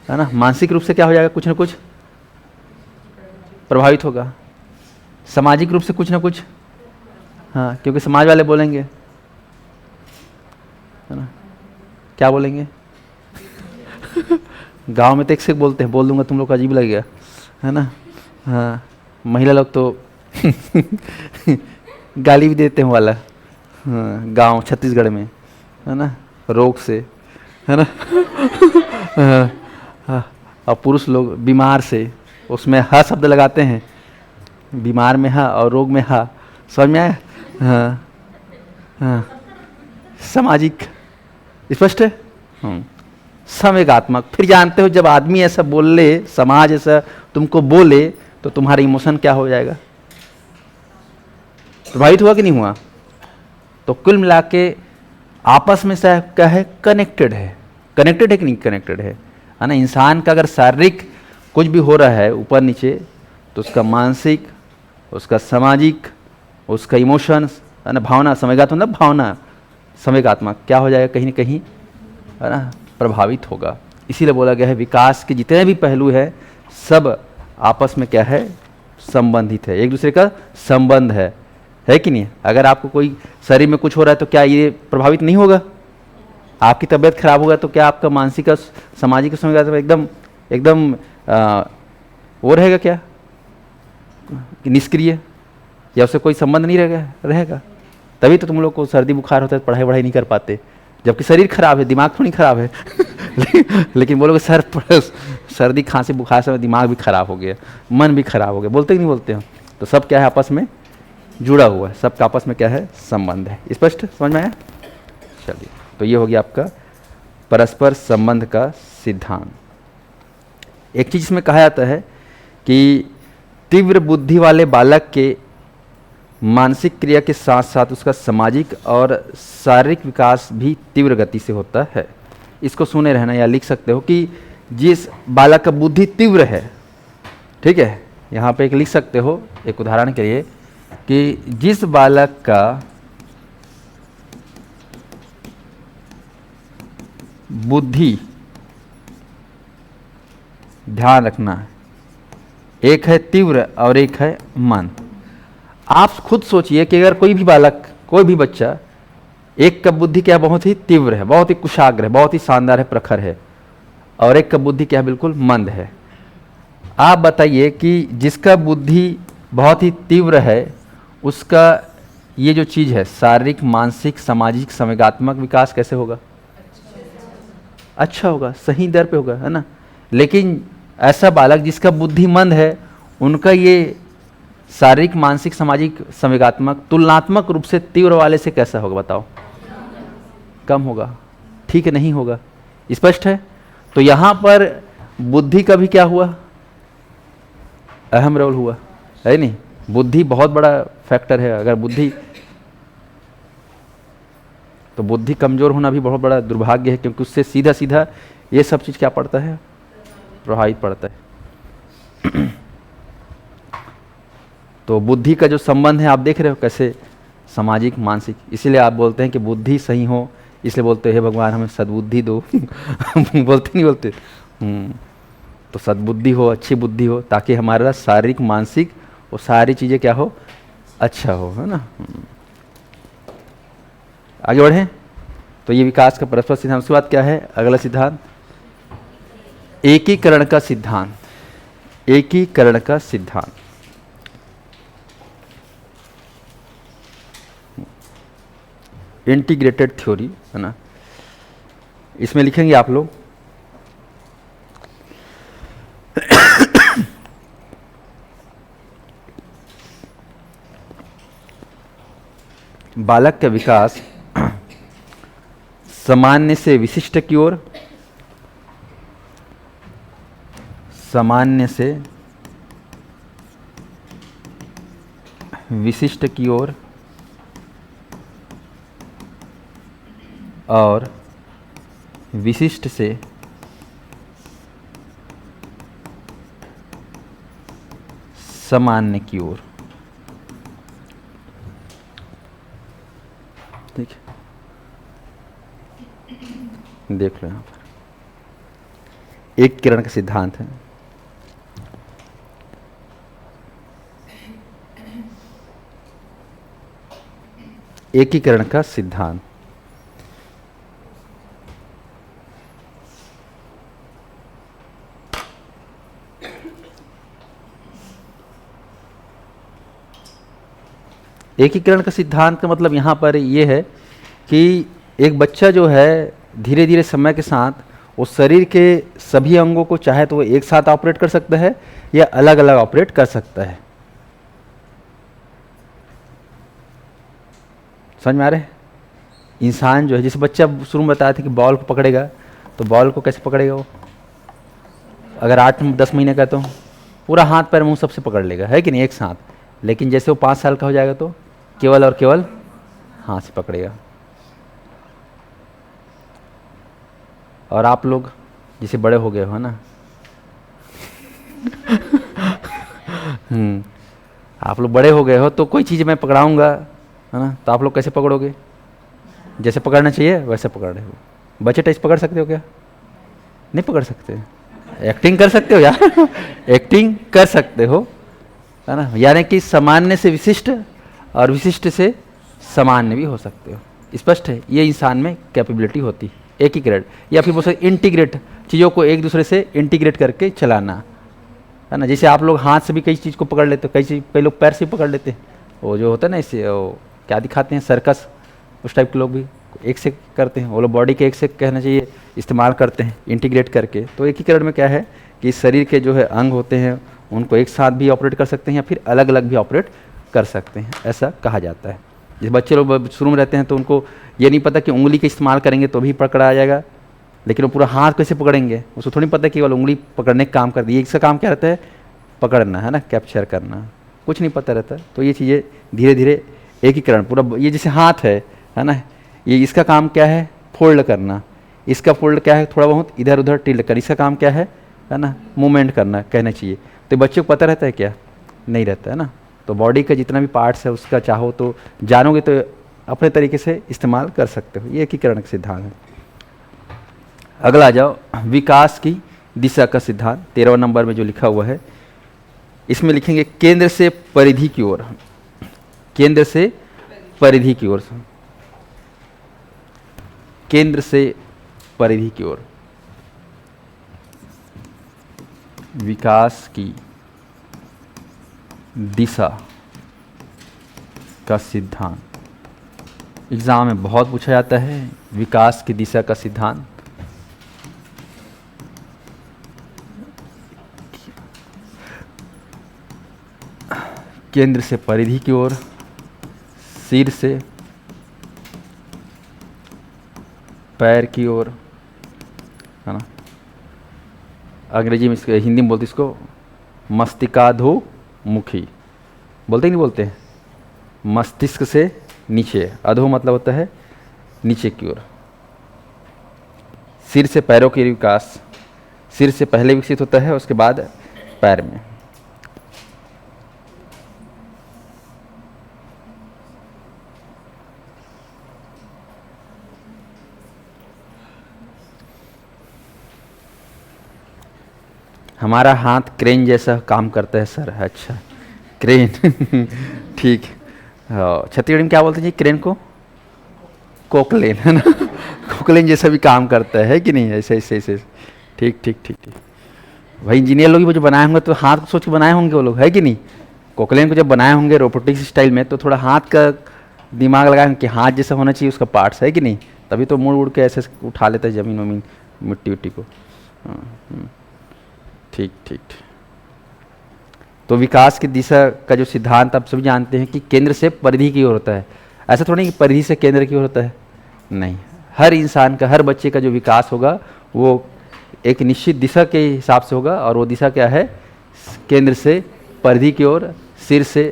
है ना, मानसिक रूप से क्या हो जाएगा? कुछ ना कुछ प्रभावित होगा। सामाजिक रूप से कुछ ना कुछ, हाँ, क्योंकि समाज वाले बोलेंगे, है ना, क्या बोलेंगे? गांव में तो एक से एक बोलते हैं, बोल दूंगा तुम लोग को अजीब लगेगा, है ना। हाँ, महिला लोग तो गाली भी देते हैं वाला, हाँ, गांव छत्तीसगढ़ में, है ना, रोग से, है ना। हाँ, और पुरुष लोग बीमार से, उसमें ह शब्द लगाते हैं, बीमार में हा और रोग में हा। समझ में आया? हाँ हाँ, सामाजिक, स्पष्ट है। संवेगात्मक, फिर जानते हो जब आदमी ऐसा बोल ले, समाज ऐसा तुमको बोले, तो तुम्हारा इमोशन क्या हो जाएगा? प्रभावित हुआ कि नहीं हुआ? तो कुल मिला के आपस में से क्या है? कनेक्टेड है। कनेक्टेड है कि नहीं कनेक्टेड है ना। इंसान का अगर शारीरिक कुछ भी हो रहा है ऊपर नीचे, तो उसका मानसिक, उसका सामाजिक, उसका इमोशंस, है ना, भावना, संवेगात्मक मतलब भावना, संवेगात्मक क्या हो जाएगा? कहीं ना कहीं, है ना, प्रभावित होगा। इसीलिए बोला गया है विकास के जितने भी पहलू है सब आपस में क्या है? संबंधित है, एक दूसरे का संबंध है कि नहीं? अगर आपको कोई शरीर में कुछ हो रहा है तो क्या ये प्रभावित नहीं होगा? आपकी तबीयत खराब होगा तो क्या आपका मानसिक और सामाजिक संवेगात्मक एकदम एकदम वो रहेगा क्या? निष्क्रिय, या उससे कोई संबंध नहीं रहेगा। तभी तो तुम लोग को सर्दी बुखार होता है, पढ़ाई वढ़ाई नहीं कर पाते, जबकि शरीर खराब है, दिमाग थोड़ी खराब है। लेकिन बोलोगे सर सर्दी खांसी बुखार से दिमाग भी खराब हो गया, मन भी खराब हो गया, बोलते कि नहीं बोलते हो? तो सब क्या है? आपस में जुड़ा हुआ है, सबका आपस में क्या है? संबंध है। स्पष्ट समझ में आया? चलिए, तो ये हो गया आपका परस्पर संबंध का सिद्धांत। एक चीज इसमें कहा जाता है कि तीव्र बुद्धि वाले बालक के मानसिक क्रिया के साथ साथ उसका सामाजिक और शारीरिक विकास भी तीव्र गति से होता है। इसको सुने रहना, या लिख सकते हो कि जिस बालक का बुद्धि तीव्र है, ठीक है, यहाँ पे एक लिख सकते हो एक उदाहरण के लिए कि जिस बालक का बुद्धि, ध्यान रखना है, एक है तीव्र और एक है मंद। आप खुद सोचिए कि अगर कोई भी बालक, कोई भी बच्चा, एक का बुद्धि क्या बहुत ही तीव्र है, बहुत ही कुशाग्र है, बहुत ही शानदार है, प्रखर है, और एक का बुद्धि क्या बिल्कुल मंद है। आप बताइए कि जिसका बुद्धि बहुत ही तीव्र है उसका ये जो चीज़ है शारीरिक, मानसिक, सामाजिक, संवेगात्मक विकास कैसे होगा? अच्छा होगा, सही दर पे होगा, है ना। लेकिन ऐसा बालक जिसका बुद्धि मंद है, उनका ये शारीरिक, मानसिक, सामाजिक, संवेगात्मक तुलनात्मक रूप से तीव्र वाले से कैसा होगा बताओ? कम होगा, ठीक है, नहीं होगा। स्पष्ट है? तो यहां पर बुद्धि का भी क्या हुआ? अहम रोल हुआ, है नहीं? बुद्धि बहुत बड़ा फैक्टर है। अगर बुद्धि, तो बुद्धि कमजोर होना भी बहुत बड़ा दुर्भाग्य है, क्योंकि उससे सीधा सीधा ये सब चीज क्या पड़ता है? प्रभावित पड़ता है। तो बुद्धि का जो संबंध है आप देख रहे हो कैसे, सामाजिक, मानसिक। इसीलिए आप बोलते हैं कि बुद्धि सही हो, इसलिए बोलते हैं हे भगवान हमें सद्बुद्धि दो। बोलते नहीं बोलते? तो सद्बुद्धि हो, अच्छी बुद्धि हो, ताकि हमारा शारीरिक, मानसिक वो सारी चीज़ें क्या हो? अच्छा हो, है ना? आगे बढ़ें। तो ये विकास का परस्पर सिद्धांत। उसके बाद क्या है अगला सिद्धांत? एकीकरण का सिद्धांत। एकीकरण का सिद्धांत, इंटीग्रेटेड थ्योरी, है ना? इसमें लिखेंगे आप लोग बालक का विकास सामान्य से विशिष्ट की ओर, सामान्य से विशिष्ट की ओर और विशिष्ट से सामान्य की ओर। ठीक है, देख लो यहाँ पर एकीकरण का सिद्धांत है। एकीकरण का सिद्धांत एकीकरण का सिद्धांत का मतलब यहाँ पर ये है कि एक बच्चा जो है धीरे धीरे समय के साथ वो शरीर के सभी अंगों को चाहे तो वो एक साथ ऑपरेट कर सकता है या अलग अलग ऑपरेट कर सकता है। समझ में आ रहा है? इंसान जो है, जैसे बच्चा शुरू में बताया था कि बॉल को पकड़ेगा, तो बॉल को कैसे पकड़ेगा वो? अगर 8-10 महीने का तो पूरा हाथ पैर मुंह सबसे पकड़ लेगा, है कि नहीं, एक साथ। लेकिन जैसे वो 5 साल का हो जाएगा तो केवल और केवल हाथ से पकड़ेगा। और आप लोग जैसे बड़े हो गए हो ना, आप लोग बड़े हो गए हो तो कोई चीज़ मैं पकड़ाऊंगा, है ना, तो आप लोग कैसे पकड़ोगे? जैसे पकड़ना चाहिए वैसे पकड़ रहे हो। बच्चे टच पकड़ सकते हो क्या? नहीं पकड़ सकते। एक्टिंग कर सकते हो यार। एक्टिंग कर सकते हो, है ना? यानी कि सामान्य से विशिष्ट और विशिष्ट से सामान्य भी हो सकते हो। स्पष्ट है? ये इंसान में कैपेबिलिटी होती है, एकीकरण, या फिर बोल सकते इंटीग्रेट, चीज़ों को एक दूसरे से इंटीग्रेट करके चलाना, है ना? जैसे आप लोग हाथ से भी कई चीज़ को पकड़ लेते हो, कई लोग पैर से भी पकड़ लेते हैं। वो जो होता है ना, इससे वो क्या दिखाते हैं, सर्कस, उस टाइप के लोग भी एक से करते हैं। वो लोग बॉडी के एक से कहना चाहिए इस्तेमाल करते हैं इंटीग्रेट करके। तो एकीकरण में क्या है कि शरीर के जो है अंग होते हैं उनको एक साथ भी ऑपरेट कर सकते हैं या फिर अलग अलग भी ऑपरेट कर सकते हैं, ऐसा कहा जाता है। जैसे बच्चे लोग शुरू में रहते हैं तो उनको ये नहीं पता कि उंगली का इस्तेमाल करेंगे तो भी पकड़ा आ जाएगा, लेकिन वो पूरा हाथ कैसे पकड़ेंगे उसको थोड़ी पता है, केवल उंगली पकड़ने का काम कर दी। इसका काम क्या रहता है? पकड़ना, है ना, कैप्चर करना, कुछ नहीं पता रहता। तो ये चीज़ें धीरे धीरे एकीकरण पूरा, ये जैसे हाथ है ना, ये इसका काम क्या है? फोल्ड करना। इसका फोल्ड क्या है? थोड़ा बहुत इधर उधर टिल्ट कर। इसका काम क्या है ना, मूवमेंट करना कहना चाहिए। तो बच्चे को पता रहता है क्या? नहीं रहता है ना। तो बॉडी का जितना भी पार्ट्स है उसका चाहो तो जानोगे तो अपने तरीके से इस्तेमाल कर सकते हो। ये एकीकरण का सिद्धांत है। अगला आ जाओ, विकास की दिशा का सिद्धांत 13वें नंबर में जो लिखा हुआ है, इसमें लिखेंगे केंद्र से परिधि की ओर। केंद्र से परिधि की ओर, केंद्र से परिधि की ओर विकास की दिशा का सिद्धांत। एग्जाम में बहुत पूछा जाता है विकास की दिशा का सिद्धांत। केंद्र से परिधि की ओर, सिर से पैर की ओर, है ना। अंग्रेजी में इसको, हिंदी में बोलते इसको मस्तिकाधोमुखी, बोलते ही नहीं बोलते हैं। मस्तिष्क से नीचे, अधो मतलब होता है नीचे की ओर। सिर से पैरों की विकास, सिर से पहले विकसित होता है, उसके बाद पैर में। हमारा हाथ क्रेन जैसा काम करता है सर। अच्छा, क्रेन ठीक। हाँ, छत्तीसगढ़ में क्या बोलते हैं जी क्रेन को? कोकलेन, है ना। कोकलेन जैसा भी काम करता है कि नहीं? ऐसे ऐसे ऐसे। ठीक ठीक ठीक ठीक। भाई इंजीनियर लोग भी जो बनाए होंगे तो हाथ को सोच के बनाए होंगे वो लोग, है कि नहीं? कोकलेन को जब बनाए होंगे रोबोटिक्स स्टाइल में, तो थोड़ा हाथ का दिमाग लगाए कि हाथ जैसा होना चाहिए उसका पार्ट्स, है कि नहीं? तभी तो मुड़ उड़ के ऐसे उठा लेता है ज़मीन वमीन, मिट्टी विट्टी को। ठीक ठीक। तो विकास की दिशा का जो सिद्धांत आप सभी जानते हैं कि केंद्र से परिधि की ओर होता है। ऐसा थोड़ा नहीं कि परिधि से केंद्र की ओर होता है, नहीं। हर इंसान का, हर बच्चे का जो विकास होगा वो एक निश्चित दिशा के हिसाब से होगा, और वो दिशा क्या है? केंद्र से परिधि की ओर, सिर से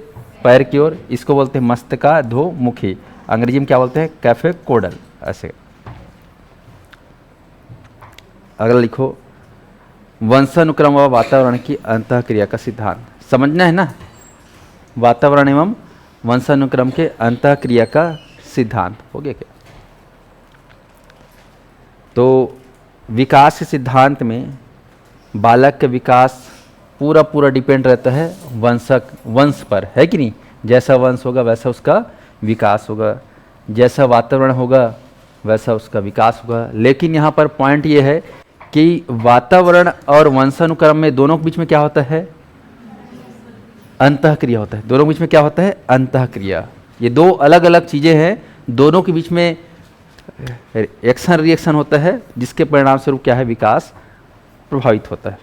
पैर की ओर। इसको बोलते हैं मस्तिकाधोमुखी। अंग्रेजी में क्या बोलते हैं? कैफे कोडल। ऐसे अगला लिखो, वंशानुक्रम व वातावरण की अंतःक्रिया का सिद्धांत। समझना है ना, वातावरण एवं वंशानुक्रम के अंतःक्रिया का सिद्धांत। हो गया क्या? तो विकास के सिद्धांत में बालक का विकास पूरा पूरा डिपेंड रहता है वंश पर, है कि नहीं? जैसा वंश होगा वैसा उसका विकास होगा, जैसा वातावरण होगा वैसा उसका विकास होगा। लेकिन यहाँ पर पॉइंट ये है कि वातावरण और वंशानुक्रम में दोनों के बीच में क्या होता है? अंतःक्रिया होता है। दोनों के बीच में क्या होता है? अंतःक्रिया। ये दो अलग अलग चीज़ें हैं, दोनों के बीच में एक्शन रिएक्शन होता है, जिसके परिणाम स्वरूप क्या है? विकास प्रभावित होता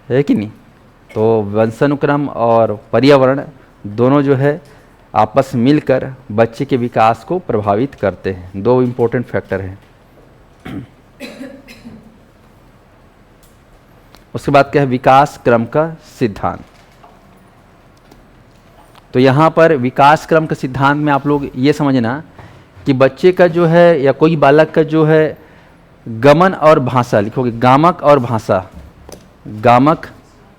है कि नहीं? तो वंशानुक्रम और पर्यावरण दोनों जो है आपस मिलकर बच्चे के विकास को प्रभावित करते हैं। दो इम्पोर्टेंट फैक्टर हैं। उसके बाद क्या है? विकास क्रम का सिद्धांत। तो यहाँ पर विकास क्रम का सिद्धांत में आप लोग ये समझना कि बच्चे का जो है या कोई बालक का जो है गमन और भाषा, लिखोगे गामक और भाषा। गामक,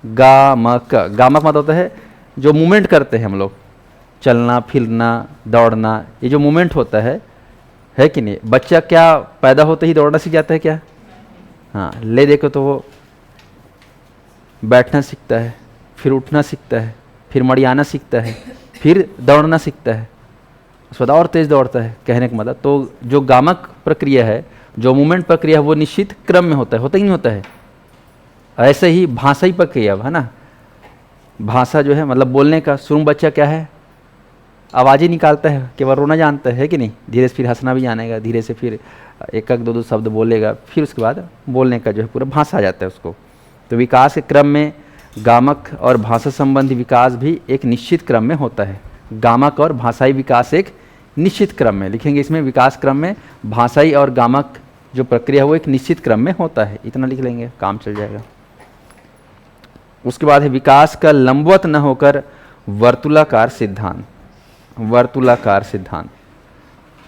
गामक, गामक मतलब होता है जो मूवमेंट करते हैं हम लोग, चलना फिरना दौड़ना, ये जो मूवमेंट होता है कि नहीं? बच्चा क्या पैदा होते ही दौड़ना सीख जाता है क्या? हाँ, ले देखो तो वो बैठना सीखता है, फिर उठना सीखता है, फिर मड़ियाना सीखता है, फिर दौड़ना सीखता है, उसके बाद और तेज़ दौड़ता है। कहने का मतलब तो जो गामक प्रक्रिया है, जो मूवमेंट प्रक्रिया है, वो निश्चित क्रम में होता है ही नहीं होता है? ऐसे ही भाषाई प्रक्रिया है ना। भाषा जो है मतलब बोलने का, शुरू में बच्चा क्या है? आवाज़ ही निकालता है, केवल रोना जानता है कि नहीं? धीरे से फिर हंसना भी जानेगा, धीरे से फिर एक एक दो दो शब्द बोलेगा, फिर उसके बाद बोलने का जो है पूरा भाषा आ जाता है उसको। तो विकास के क्रम में गामक और भाषा संबंधी विकास भी एक निश्चित क्रम में होता है। गामक और भाषाई विकास एक निश्चित क्रम में, लिखेंगे इसमें विकास क्रम में भाषाई और गामक जो प्रक्रिया है वो एक निश्चित क्रम में होता है। इतना लिख लेंगे, काम चल जाएगा। उसके बाद है विकास का लंबवत न होकर वर्तुलाकार सिद्धांत। वर्तुलाकार सिद्धांत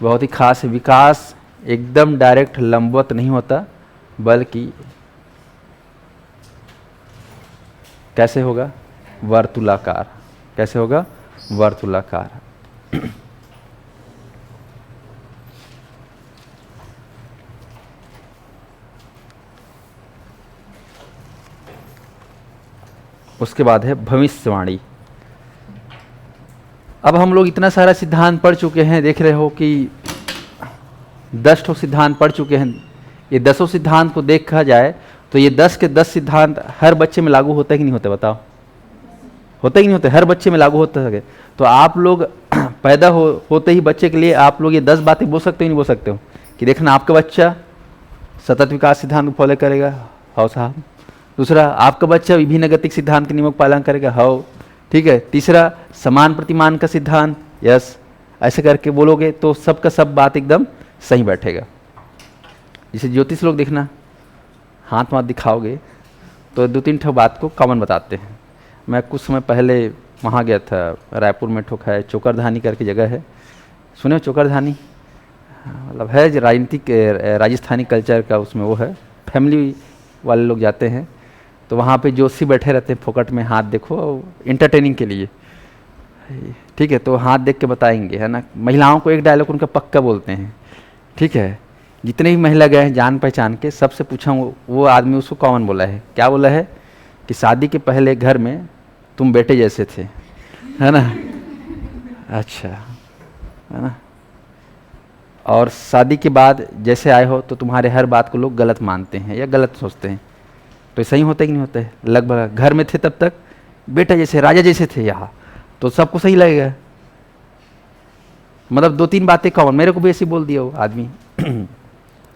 बहुत ही खास है। विकास एकदम डायरेक्ट लंबवत नहीं होता, बल्कि कैसे होगा? वर्तुलाकार। कैसे होगा? वर्तुलाकार। उसके बाद है भविष्यवाणी। अब हम लोग इतना सारा सिद्धांत पढ़ चुके हैं, देख रहे हो कि 10 सिद्धांत पढ़ चुके हैं। ये 10 सिद्धांत को देखा जाए तो ये 10 के 10 सिद्धांत हर बच्चे में लागू होता है कि नहीं होता? बताओ, होता ही नहीं होता? हर बच्चे में लागू होता है। तो आप लोग पैदा होते ही बच्चे के लिए आप लोग ये 10 बातें बोल सकते हो नहीं बोल सकते हो कि देखना आपका बच्चा सतत विकास सिद्धांत को फॉलो करेगा, हाउ साहब। दूसरा, आपका बच्चा विभिन्न गतिक सिद्धांत के नियमों का पालन करेगा, हाउ। ठीक है। तीसरा समान प्रतिमान का सिद्धांत, यस, ऐसे करके बोलोगे तो सबका सब बात एकदम सही बैठेगा। जैसे ज्योतिष लोग देखना, हाथ वाथ दिखाओगे तो 2-3 ठो बात को कॉमन बताते हैं। मैं कुछ समय पहले वहाँ गया था, रायपुर में ठोक है चोकरधानी करके जगह है, सुने हो चोकरधानी? मतलब है जो राजनीतिक राजस्थानी कल्चर का उसमें वो है, फैमिली वाले लोग जाते हैं तो वहाँ पे जोशी बैठे रहते हैं फोकट में, हाथ देखो इंटरटेनिंग के लिए, ठीक है। तो हाथ देख के बताएंगे, है ना। महिलाओं को एक डायलॉग उनका पक्का बोलते हैं, ठीक है। जितने भी महिला गए हैं जान पहचान के, सबसे पूछा वो आदमी उसको कॉमन बोला है, क्या बोला है कि शादी के पहले घर में तुम बेटे जैसे थे, है ना। अच्छा, है ना। और शादी के बाद जैसे आए हो तो तुम्हारे हर बात को लोग गलत मानते हैं या गलत सोचते हैं। तो सही होता है कि नहीं होता है? लगभग घर में थे तब तक बेटा जैसे राजा जैसे थे, यहाँ तो सबको सही लगेगा। मतलब 2-3 बातें कॉमन, मेरे को भी ऐसे बोल दिया वो आदमी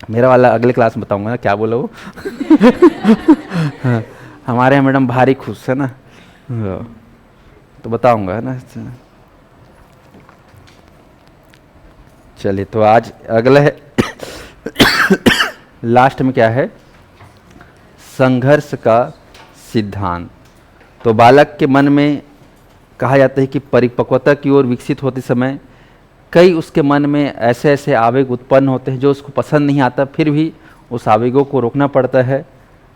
मेरा वाला अगले क्लास में बताऊंगा ना क्या बोला वो हमारे यहाँ मैडम भारी खुश है ना, तो बताऊंगा, है ना। चलिए, तो आज अगला है लास्ट में क्या है, संघर्ष का सिद्धांत। तो बालक के मन में कहा जाता है कि परिपक्वता की ओर विकसित होते समय कई उसके मन में ऐसे ऐसे आवेग उत्पन्न होते हैं जो उसको पसंद नहीं आता, फिर भी उस आवेगों को रोकना पड़ता है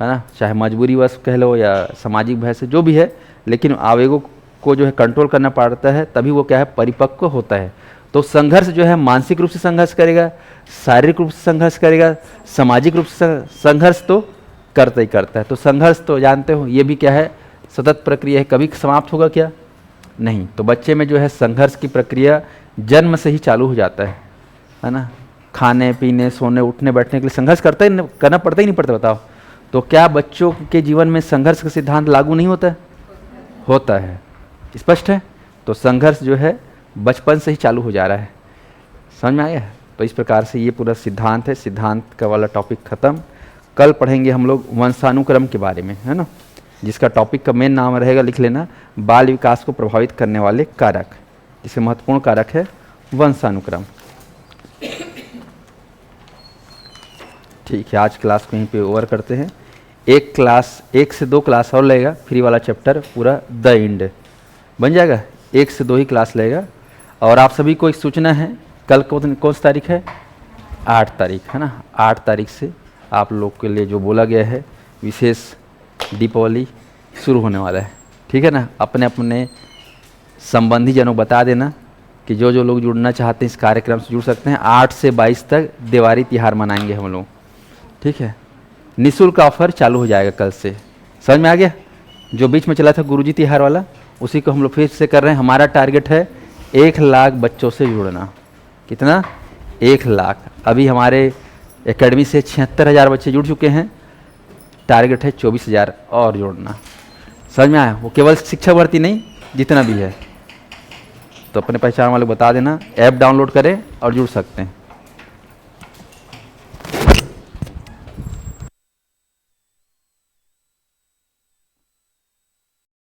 ना। चाहे मजबूरीवश कह लो या सामाजिक भय से, जो भी है, लेकिन आवेगों को जो है कंट्रोल करना पड़ता है, तभी वो क्या है परिपक्व होता है। तो संघर्ष जो है मानसिक रूप से संघर्ष करेगा, शारीरिक रूप से संघर्ष करेगा, सामाजिक रूप से संघर्ष तो करता ही करता है। तो संघर्ष तो जानते हो ये भी क्या है, सतत प्रक्रिया है, कभी समाप्त होगा क्या? नहीं। तो बच्चे में जो है संघर्ष की प्रक्रिया जन्म से ही चालू हो जाता है ना। खाने पीने सोने उठने बैठने के लिए संघर्ष करना पड़ता ही नहीं पड़ता, बताओ। तो क्या बच्चों के जीवन में संघर्ष का सिद्धांत लागू नहीं होता है? होता है, स्पष्ट है। तो संघर्ष जो है बचपन से ही चालू हो जा रहा है, समझ में आया? तो इस प्रकार से ये पूरा सिद्धांत है। सिद्धांत का वाला टॉपिक खत्म। कल पढ़ेंगे हम लोग वंशानुक्रम के बारे में, है ना, जिसका टॉपिक का मेन नाम रहेगा, लिख लेना, बाल विकास को प्रभावित करने वाले कारक। जिससे महत्वपूर्ण कारक है वंशानुक्रम। ठीक है, आज क्लास को यहीं पे ओवर करते हैं। 1 से 2 क्लास और लगेगा, फ्री वाला चैप्टर पूरा द एंड बन जाएगा। 1 से 2 ही क्लास लगेगा। और आप सभी को एक सूचना है, कल कौन सी तारीख है? 8 तारीख, है ना। 8 तारीख से आप लोग के लिए जो बोला गया है, विशेष दीपावली शुरू होने वाला है, ठीक है ना। अपने अपने संबंधी जनों बता देना कि जो जो लोग जुड़ना चाहते हैं इस कार्यक्रम से जुड़ सकते हैं। 8 से 22 तक दिवाली तिहार मनाएंगे हम लोग, ठीक है। निःशुल्क ऑफर चालू हो जाएगा कल से, समझ में आ गया? जो बीच में चला था गुरुजी तिहार वाला, उसी को हम लोग फिर से कर रहे हैं। हमारा टारगेट है 1 लाख बच्चों से जुड़ना। कितना? 1 लाख। अभी हमारे एकेडमी से 76,000 बच्चे जुड़ चुके हैं। टारगेट है 24,000 और जोड़ना। समझ में आया? वो केवल शिक्षा भर्ती नहीं, जितना भी है। तो अपने पहचान वाले बता देना, ऐप डाउनलोड करें और जुड़ सकते हैं।